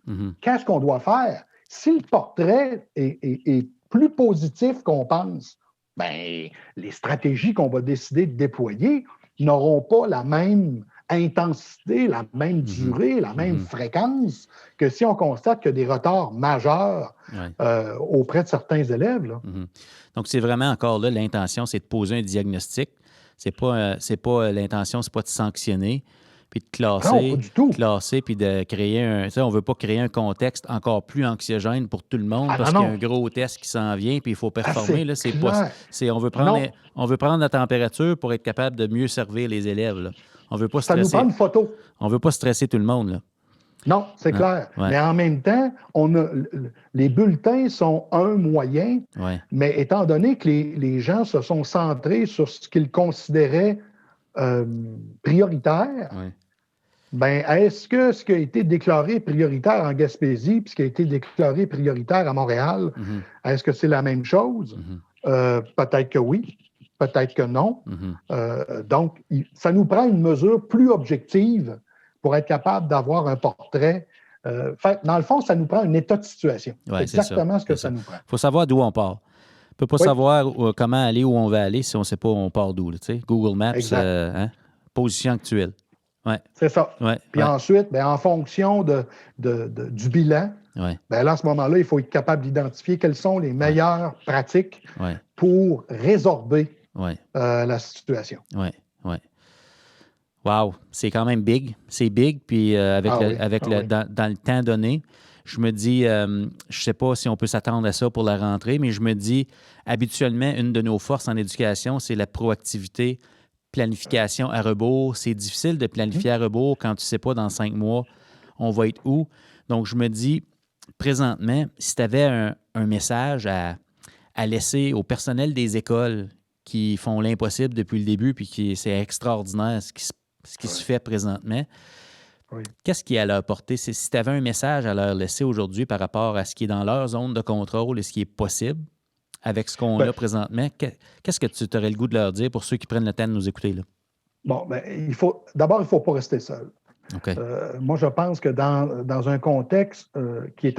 qu'est-ce qu'on doit faire. Si le portrait est plus positif qu'on pense, bien, les stratégies qu'on va décider de déployer n'auront pas la même intensité, la même durée, la même fréquence que si on constate qu'il y a des retards majeurs auprès de certains élèves. Là. Donc, c'est vraiment encore là, l'intention, c'est de poser un diagnostic. C'est pas l'intention, c'est pas de sanctionner, puis de classer, non, pas du tout. Classer, puis de créer on ne veut pas créer un contexte encore plus anxiogène pour tout le monde parce qu'il y a un gros test qui s'en vient, puis il faut performer. Là, on veut prendre la température pour être capable de mieux servir les élèves. Là. On veut pas stresser. Ça nous prend une photo. On veut pas stresser tout le monde. Là. Non, c'est clair. Mais en même temps, les bulletins sont un moyen, mais étant donné que les gens se sont centrés sur ce qu'ils considéraient prioritaire, ben, est-ce que ce qui a été déclaré prioritaire en Gaspésie puis ce qui a été déclaré prioritaire à Montréal, est-ce que c'est la même chose? Peut-être que oui, peut-être que non. Donc, ça nous prend une mesure plus objective pour être capable d'avoir un portrait. Dans le fond, ça nous prend un état de situation. C'est exactement ce que ça nous prend. Il faut savoir d'où on part. On ne peut pas savoir comment aller, où on va aller si on ne sait pas où on part d'où. Google Maps, position actuelle. C'est ça. Puis ensuite, en fonction du bilan, là, à ce moment-là, il faut être capable d'identifier quelles sont les meilleures pratiques pour résorber la situation. Wow, c'est quand même big. C'est big, puis dans le temps donné, je me dis, je ne sais pas si on peut s'attendre à ça pour la rentrée, mais je me dis, habituellement, une de nos forces en éducation, c'est la proactivité, planification à rebours. C'est difficile de planifier à rebours quand tu ne sais pas dans 5 mois, on va être où. Donc, je me dis, présentement, si tu avais un message à laisser au personnel des écoles qui font l'impossible depuis le début, puis c'est extraordinaire ce qui se fait présentement. Qu'est-ce qui est à leur portée? Si tu avais un message à leur laisser aujourd'hui par rapport à ce qui est dans leur zone de contrôle et ce qui est possible avec ce qu'on a présentement, qu'est-ce que tu aurais le goût de leur dire pour ceux qui prennent le temps de nous écouter? Là? Bon, il ne faut pas rester seul. Moi, je pense que dans un contexte qui est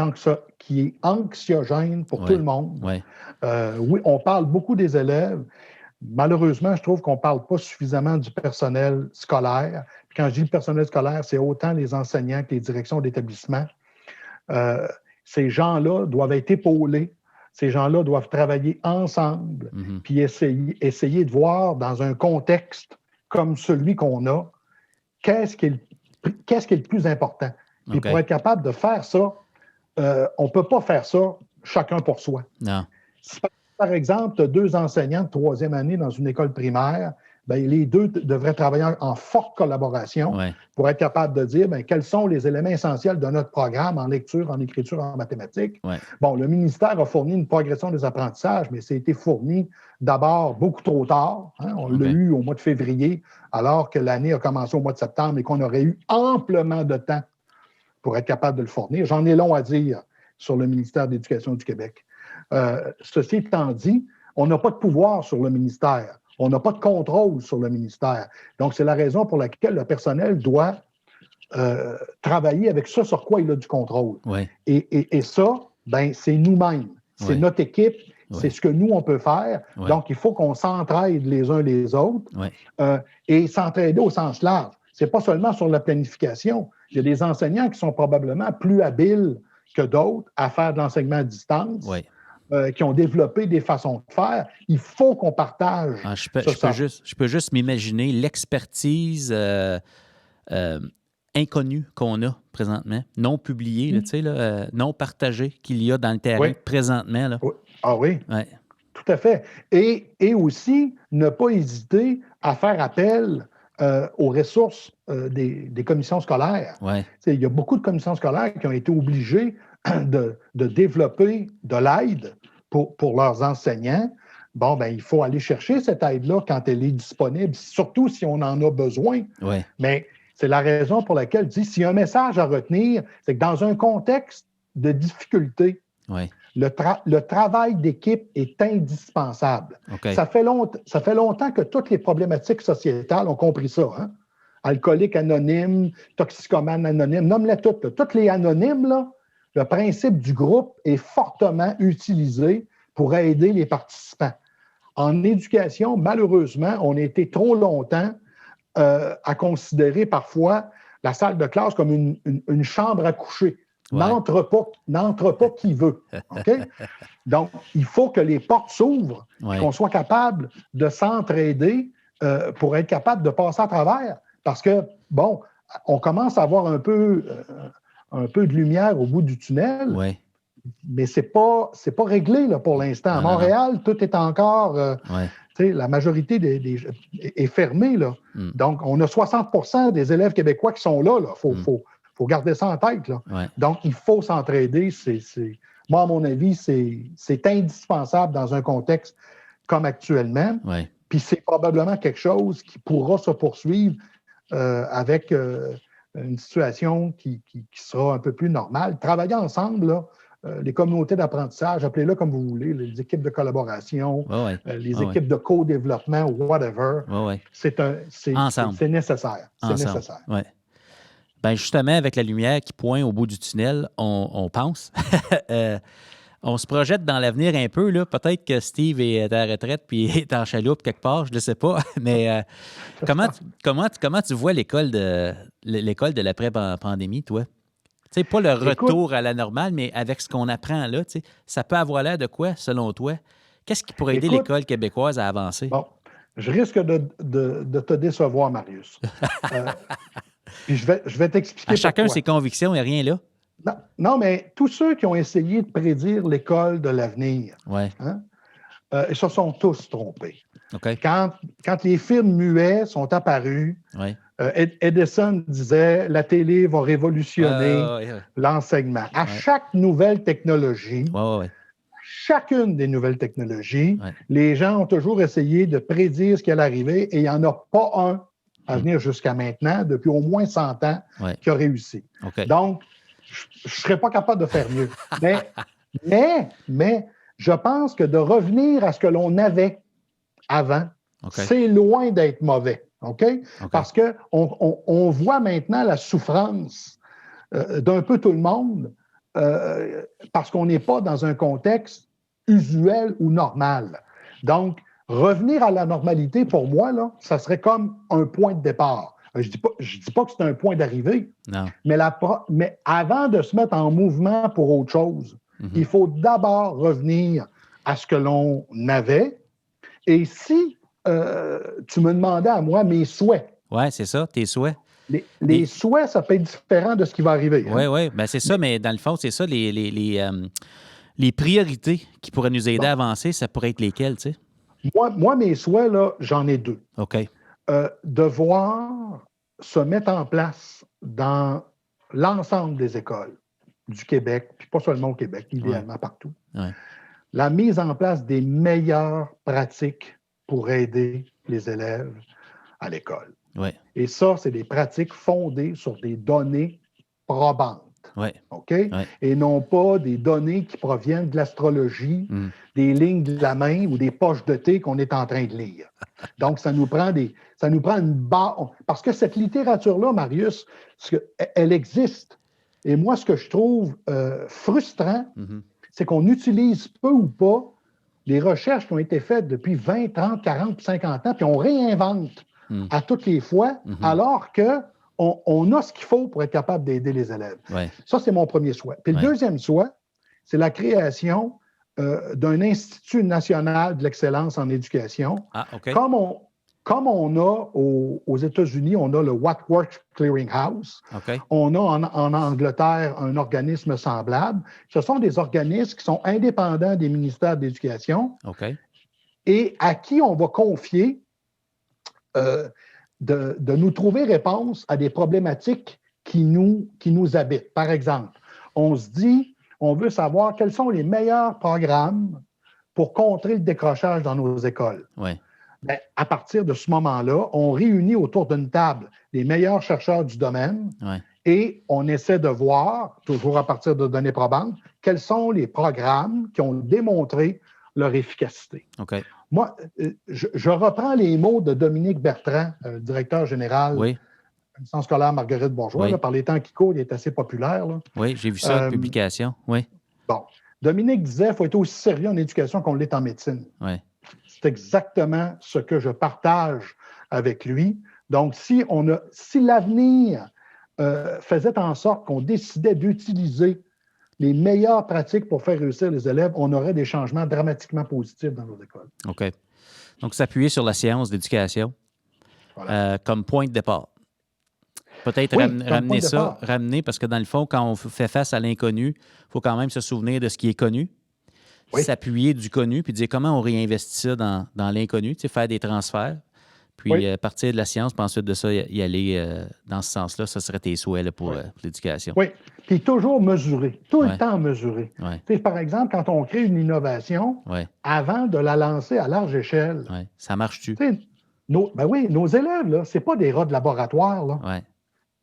anxiogène pour tout le monde, oui, on parle beaucoup des élèves. Malheureusement, je trouve qu'on ne parle pas suffisamment du personnel scolaire. Puis quand je dis le personnel scolaire, c'est autant les enseignants que les directions d'établissement. Ces gens-là doivent être épaulés. Ces gens-là doivent travailler ensemble, puis essayer de voir dans un contexte comme celui qu'on a, qu'est-ce qui est le plus important. Et pour être capable de faire ça, on ne peut pas faire ça chacun pour soi. Non. Si, par exemple, tu as 2 enseignants de 3e année dans une école primaire, les 2 devraient travailler en forte collaboration pour être capable de dire quels sont les éléments essentiels de notre programme en lecture, en écriture, en mathématiques. Bon, le ministère a fourni une progression des apprentissages, mais ça a été fourni d'abord beaucoup trop tard. On l'a eu au mois de février, alors que l'année a commencé au mois de septembre et qu'on aurait eu amplement de temps pour être capable de le fournir. J'en ai long à dire sur le ministère de l'Éducation du Québec. Ceci étant dit, on n'a pas de pouvoir sur le ministère. On n'a pas de contrôle sur le ministère. Donc, c'est la raison pour laquelle le personnel doit travailler avec ça sur quoi il a du contrôle. Ouais. Et ça, ben, c'est nous-mêmes. C'est notre équipe. C'est ce que nous, on peut faire. Donc, il faut qu'on s'entraide les uns les autres et s'entraider au sens large. Ce n'est pas seulement sur la planification. Il y a des enseignants qui sont probablement plus habiles que d'autres à faire de l'enseignement à distance, qui ont développé des façons de faire. Il faut qu'on partage. Je peux juste m'imaginer l'expertise inconnue qu'on a présentement, non publiée, non partagée qu'il y a dans le terrain présentement. Là. Oui. Ah oui? Ouais. Tout à fait. Et aussi, ne pas hésiter à faire appel aux ressources des commissions scolaires. Ouais. Il y a beaucoup de commissions scolaires qui ont été obligées de développer de l'aide pour leurs enseignants. Bon, ben il faut aller chercher cette aide-là quand elle est disponible, surtout si on en a besoin. Ouais. Mais c'est la raison pour laquelle je dis, s'il y a un message à retenir, c'est que dans un contexte de difficulté, le travail d'équipe est indispensable. Okay. Ça fait longtemps que toutes les problématiques sociétales ont compris ça. Hein? Alcoolique anonyme, toxicomane anonyme, nomme-les toutes. Toutes les anonymes, là, le principe du groupe est fortement utilisé pour aider les participants. En éducation, malheureusement, on a été trop longtemps à considérer parfois la salle de classe comme une chambre à coucher. N'entre pas qui veut. Okay? Donc, il faut que les portes s'ouvrent, qu'on soit capable de s'entraider pour être capable de passer à travers. Parce que, bon, on commence à avoir un peu de lumière au bout du tunnel, mais c'est pas réglé là, pour l'instant. À Montréal, tout est encore... la majorité est fermée. Là. Donc, on a 60% des élèves québécois qui sont là. Faut garder ça en tête. Là. Donc, il faut s'entraider. Moi, à mon avis, c'est indispensable dans un contexte comme actuellement. Puis c'est probablement quelque chose qui pourra se poursuivre avec une situation qui sera un peu plus normale. Travailler ensemble, là, les communautés d'apprentissage, appelez-le comme vous voulez, les équipes de collaboration, les équipes de co-développement, whatever, c'est nécessaire. C'est nécessaire. Ben justement, avec la lumière qui pointe au bout du tunnel, on pense. On se projette dans l'avenir un peu. Là. Peut-être que Steve est à la retraite puis est en chaloupe quelque part, je ne sais pas. Mais comment tu vois l'école de l'après-pandémie, toi? Tu sais, pas le retour à la normale, mais avec ce qu'on apprend là, tu sais, ça peut avoir l'air de quoi, selon toi? Qu'est-ce qui pourrait aider l'école québécoise à avancer? Bon, je risque de te décevoir, Marius. Puis je vais t'expliquer. À chacun ses convictions, il n'y a rien là. Non, mais tous ceux qui ont essayé de prédire l'école de l'avenir, ils se sont tous trompés. Okay. Quand les films muets sont apparus, Edison disait « La télé va révolutionner l'enseignement ». À chaque nouvelle technologie, chacune des nouvelles technologies, les gens ont toujours essayé de prédire ce qui allait arriver et il n'y en a pas un à venir jusqu'à maintenant, depuis au moins 100 ans, qui a réussi. Okay. Donc, je ne serais pas capable de faire mieux. Mais je pense que de revenir à ce que l'on avait avant, c'est loin d'être mauvais. Parce qu'on voit maintenant la souffrance d'un peu tout le monde parce qu'on n'est pas dans un contexte usuel ou normal. Donc, revenir à la normalité, pour moi, là, ça serait comme un point de départ. Je dis pas que c'est un point d'arrivée, mais avant de se mettre en mouvement pour autre chose, il faut d'abord revenir à ce que l'on avait. Et si tu me demandais à moi mes souhaits. Oui, c'est ça, tes souhaits. Les souhaits, ça peut être différent de ce qui va arriver. Oui, ben c'est ça, mais dans le fond, c'est ça, les priorités qui pourraient nous aider à avancer, ça pourrait être lesquelles, tu sais? Moi, mes souhaits, là, j'en ai deux. OK. De voir se mettre en place dans l'ensemble des écoles du Québec, puis pas seulement au Québec, idéalement partout, la mise en place des meilleures pratiques pour aider les élèves à l'école. Et ça, c'est des pratiques fondées sur des données probantes. OK? Et non pas des données qui proviennent de l'astrologie, des lignes de la main ou des poches de thé qu'on est en train de lire. Donc, ça nous prend une base. Parce que cette littérature-là, Marius, elle existe. Et moi, ce que je trouve frustrant, c'est qu'on utilise peu ou pas les recherches qui ont été faites depuis 20, 30, 40, 50 ans, puis on réinvente à toutes les fois, alors qu'on a ce qu'il faut pour être capable d'aider les élèves. Ça, c'est mon premier souhait. Puis le deuxième souhait, c'est la création d'un Institut national de l'excellence en éducation. Comme on a aux États-Unis, on a le What Works Clearinghouse. On a en Angleterre un organisme semblable. Ce sont des organismes qui sont indépendants des ministères de l'Éducation et à qui on va confier de nous trouver réponse à des problématiques qui nous habitent. Par exemple, on se dit, on veut savoir quels sont les meilleurs programmes pour contrer le décrochage dans nos écoles. Bien, à partir de ce moment-là, on réunit autour d'une table les meilleurs chercheurs du domaine et on essaie de voir, toujours à partir de données probantes, quels sont les programmes qui ont démontré leur efficacité. Moi, je reprends les mots de Dominique Bertrand, directeur général de la mission scolaire Marguerite Bourgeois. Là, par les temps qui courent, il est assez populaire. Là. Oui, j'ai vu ça en publication. Bon. Dominique disait qu'il faut être aussi sérieux en éducation qu'on l'est en médecine. C'est exactement ce que je partage avec lui. Donc, si l'avenir faisait en sorte qu'on décidait d'utiliser les meilleures pratiques pour faire réussir les élèves, on aurait des changements dramatiquement positifs dans nos écoles. OK. Donc, s'appuyer sur la science d'éducation comme point de départ. Peut-être ramener, parce que dans le fond, quand on fait face à l'inconnu, il faut quand même se souvenir de ce qui est connu. S'appuyer du connu, puis dire comment on réinvestit ça dans l'inconnu, faire des transferts, puis partir de la science, puis ensuite de ça, y aller dans ce sens-là. Ça serait tes souhaits là, pour l'éducation. Oui, puis toujours mesurer, tout le temps mesurer. Par exemple, quand on crée une innovation, avant de la lancer à large échelle. Ça marche-tu? Nos élèves, là, c'est pas des rats de laboratoire. Là.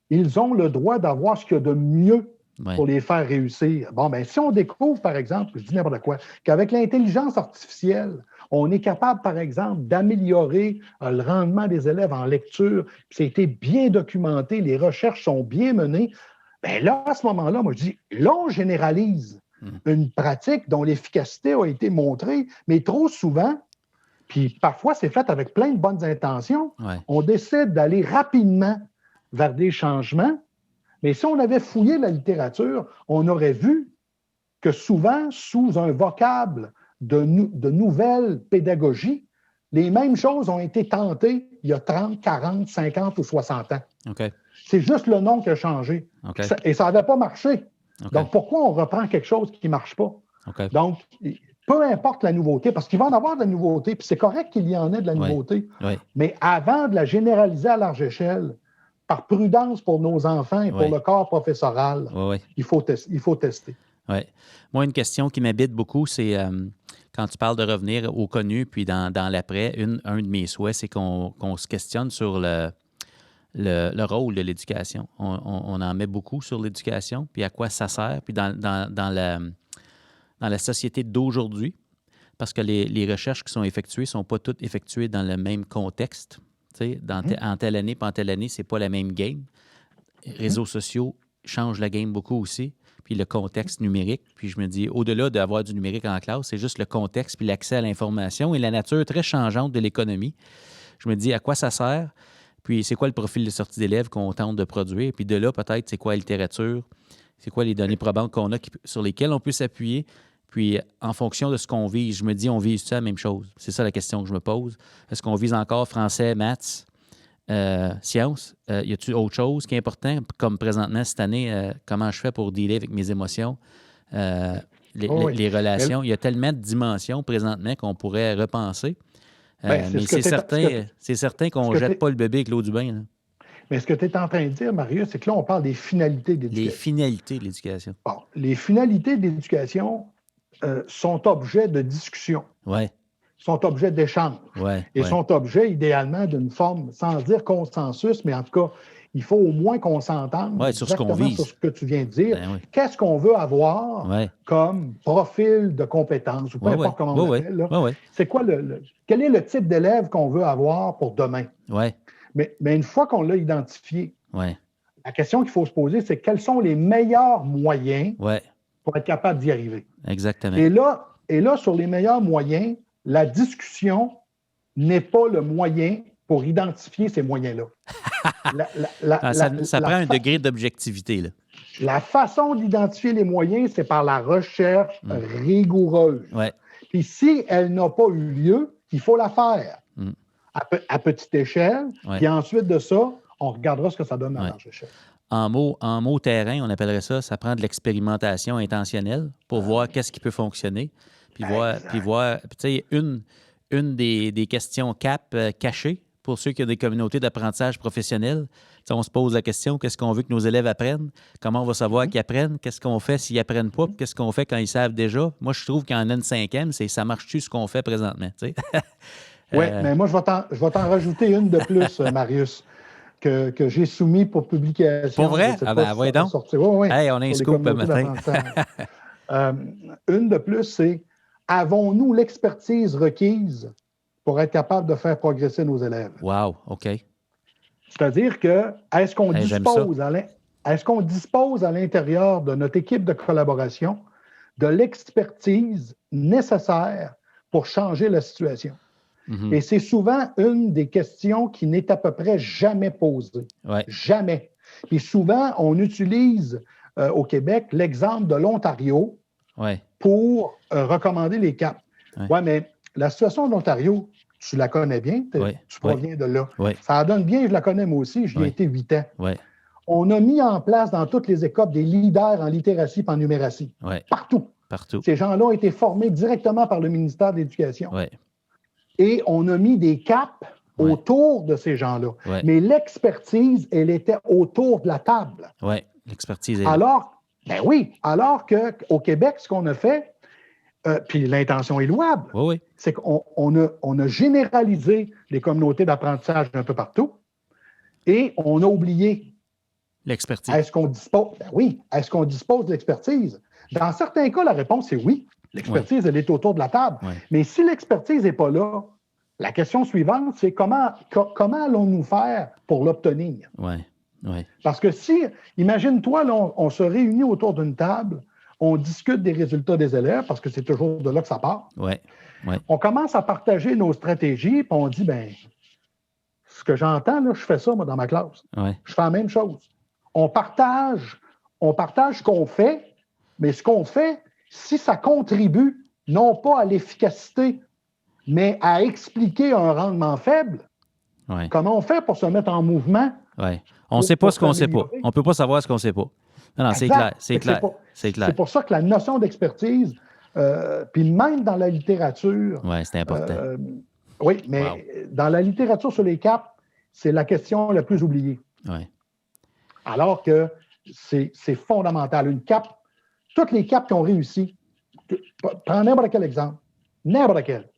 Ils ont le droit d'avoir ce qu'il y a de mieux pour les faire réussir. Bon, bien, si on découvre, par exemple, je dis n'importe quoi, qu'avec l'intelligence artificielle, on est capable, par exemple, d'améliorer le rendement des élèves en lecture, puis ça a été bien documenté, les recherches sont bien menées, bien là, à ce moment-là, moi, je dis, là, on généralise une pratique dont l'efficacité a été montrée, mais trop souvent, puis parfois, c'est fait avec plein de bonnes intentions, on décide d'aller rapidement vers des changements. Mais si on avait fouillé la littérature, on aurait vu que souvent, sous un vocable de nouvelles pédagogies, les mêmes choses ont été tentées il y a 30, 40, 50 ou 60 ans. C'est juste le nom qui a changé. Et ça n'avait pas marché. Donc, pourquoi on reprend quelque chose qui ne marche pas? Donc, peu importe la nouveauté, parce qu'il va en avoir de la nouveauté, puis c'est correct qu'il y en ait de la nouveauté, mais avant de la généraliser à large échelle, par prudence pour nos enfants et pour le corps professoral, il faut tester. Moi, une question qui m'habite beaucoup, c'est quand tu parles de revenir au connu, puis dans l'après, un de mes souhaits, c'est qu'on se questionne sur le rôle de l'éducation. On en met beaucoup sur l'éducation, puis à quoi ça sert, puis dans la société d'aujourd'hui, parce que les recherches qui sont effectuées ne sont pas toutes effectuées dans le même contexte. En telle année, pas en telle année, c'est pas la même game. Les réseaux sociaux changent la game beaucoup aussi, puis le contexte numérique. Puis je me dis, au-delà d'avoir du numérique en classe, c'est juste le contexte puis l'accès à l'information et la nature très changeante de l'économie. Je me dis, à quoi ça sert? Puis c'est quoi le profil de sortie d'élèves qu'on tente de produire? Puis de là, peut-être, c'est quoi la littérature? C'est quoi les données probantes qu'on a sur lesquelles on peut s'appuyer? Puis, en fonction de ce qu'on vise, je me dis, on vise-tu la même chose? C'est ça la question que je me pose. Est-ce qu'on vise encore français, maths, sciences? Y a-t-il autre chose qui est important? Comme présentement, cette année, comment je fais pour dealer avec mes émotions, les relations? Il y a tellement de dimensions présentement qu'on pourrait repenser. Mais c'est certain qu'on ne jette pas le bébé avec l'eau du bain. Là. Mais ce que tu es en train de dire, Marius, c'est que là, on parle des finalités de l'éducation. Les finalités de l'éducation. Bon, les finalités de l'éducation sont objets de discussion, sont objets d'échange, et sont objets idéalement d'une forme, sans dire consensus, mais en tout cas, il faut au moins qu'on s'entende sur ce qu'on vise. Sur ce que tu viens de dire. Qu'est-ce qu'on veut avoir comme profil de compétence, ou peu importe comment on l'appelle. C'est quoi quel est le type d'élève qu'on veut avoir pour demain? Mais une fois qu'on l'a identifié, la question qu'il faut se poser, c'est quels sont les meilleurs moyens pour être capable d'y arriver? Exactement. Et là, sur les meilleurs moyens, la discussion n'est pas le moyen pour identifier ces moyens-là. Ça prend un degré d'objectivité, là. La façon d'identifier les moyens, c'est par la recherche rigoureuse. Puis si elle n'a pas eu lieu, il faut la faire à petite échelle. Puis ensuite de ça, on regardera ce que ça donne à large échelle. En mots terrain, on appellerait ça prend de l'expérimentation intentionnelle pour voir qu'est-ce qui peut fonctionner. Puis voir tu sais, une des questions CAP cachées pour ceux qui ont des communautés d'apprentissage professionnel. T'sais, on se pose la question, qu'est-ce qu'on veut que nos élèves apprennent? Comment on va savoir qu'ils apprennent? Qu'est-ce qu'on fait s'ils n'apprennent pas? Qu'est-ce qu'on fait quand ils savent déjà? Moi, je trouve qu'en N5M, ça marche-tu ce qu'on fait présentement? Oui, mais moi, je vais t'en rajouter une de plus, Marius, que j'ai soumis pour publication. Pour vrai? Ah ben, oui donc. Hey, on a un scoop le matin. Une de plus, c'est avons-nous l'expertise requise pour être capable de faire progresser nos élèves? Wow, OK. C'est-à-dire que, est-ce qu'on dispose à l'intérieur de notre équipe de collaboration de l'expertise nécessaire pour changer la situation? Mm-hmm. Et c'est souvent une des questions qui n'est à peu près jamais posée. Jamais. Puis souvent, on utilise au Québec l'exemple de l'Ontario pour recommander les CAP. Oui, mais la situation de l'Ontario, tu la connais bien, tu proviens de là. Ça donne bien, je la connais moi aussi, j'y ai été 8 ans. On a mis en place dans toutes les écoles des leaders en littératie et en numératie. Partout. Ces gens-là ont été formés directement par le ministère de l'Éducation. Et on a mis des caps autour de ces gens-là. Mais l'expertise, elle était autour de la table. Oui, l'expertise est là. Alors qu'au Québec, ce qu'on a fait, puis l'intention est louable, c'est qu'on a généralisé les communautés d'apprentissage un peu partout et on a oublié l'expertise. Est-ce qu'on dispose? Est-ce qu'on dispose de l'expertise? Dans certains cas, la réponse est oui. L'expertise, elle est autour de la table. Mais si l'expertise n'est pas là, la question suivante, c'est comment allons-nous faire pour l'obtenir? Parce que imagine-toi, là, on se réunit autour d'une table, on discute des résultats des élèves, parce que c'est toujours de là que ça part. On commence à partager nos stratégies, puis on dit, ce que j'entends, là, je fais ça, moi, dans ma classe. Je fais la même chose. On partage ce qu'on fait, mais ce qu'on fait, si ça contribue non pas à l'efficacité, mais à expliquer un rendement faible, comment on fait pour se mettre en mouvement? On ne sait pas ce qu'on ne sait pas. On ne peut pas savoir ce qu'on ne sait pas. Non, c'est clair. C'est clair. C'est pour ça que la notion d'expertise, puis même dans la littérature... c'est important. Dans la littérature sur les CAP, c'est la question la plus oubliée. Alors que c'est fondamental. Une CAP, toutes les CAP qui ont réussi, prends n'importe quel exemple, n'importe quel.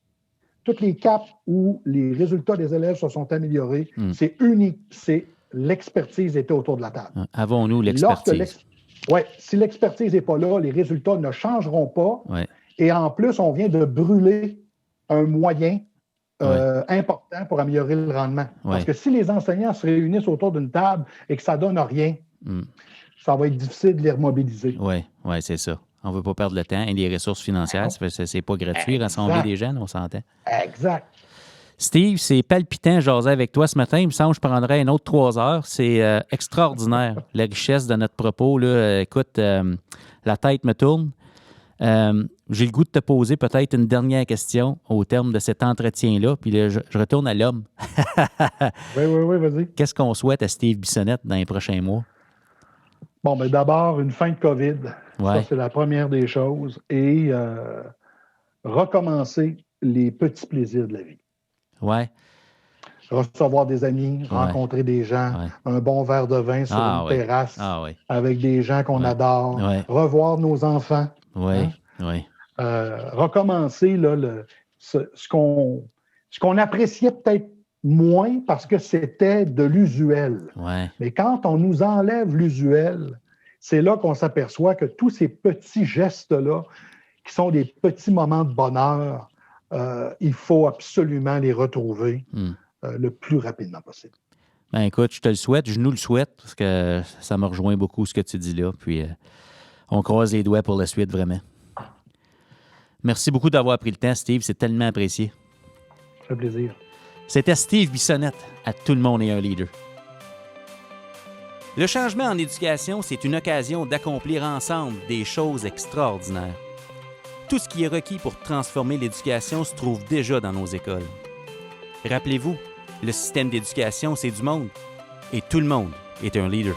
Toutes les CAP où les résultats des élèves se sont améliorés, c'est unique. C'est l'expertise était autour de la table. Avons-nous l'expertise? Si l'expertise n'est pas là, les résultats ne changeront pas. Et en plus, on vient de brûler un moyen important pour améliorer le rendement. Parce que si les enseignants se réunissent autour d'une table et que ça ne donne rien, ça va être difficile de les remobiliser. Oui, c'est ça. On ne veut pas perdre le temps et les ressources financières. C'est pas gratuit, rassembler des jeunes, on s'entend. Exact. Steve, c'est palpitant de jaser avec toi ce matin. Il me semble que je prendrais une autre 3 heures. C'est extraordinaire, la richesse de notre propos. Là. Écoute, la tête me tourne. J'ai le goût de te poser peut-être une dernière question au terme de cet entretien-là. Puis là, je retourne à l'homme. Oui, vas-y. Qu'est-ce qu'on souhaite à Steve Bissonnette dans les prochains mois? Bon, d'abord, une fin de COVID. Ça, c'est la première des choses. Et recommencer les petits plaisirs de la vie. Recevoir des amis, rencontrer des gens, un bon verre de vin sur une terrasse avec des gens qu'on adore, revoir nos enfants. Recommencer là, ce qu'on appréciait peut-être moins parce que c'était de l'usuel. Ouais. Mais quand on nous enlève l'usuel, c'est là qu'on s'aperçoit que tous ces petits gestes-là, qui sont des petits moments de bonheur, il faut absolument les retrouver le plus rapidement possible. Ben écoute, je te le souhaite, je nous le souhaite, parce que ça me rejoint beaucoup ce que tu dis là. Puis on croise les doigts pour la suite, vraiment. Merci beaucoup d'avoir pris le temps, Steve. C'est tellement apprécié. Ça fait plaisir. C'était Steve Bissonnette, à Tout le monde est un leader. Le changement en éducation, c'est une occasion d'accomplir ensemble des choses extraordinaires. Tout ce qui est requis pour transformer l'éducation se trouve déjà dans nos écoles. Rappelez-vous, le système d'éducation, c'est du monde. Et tout le monde est un leader.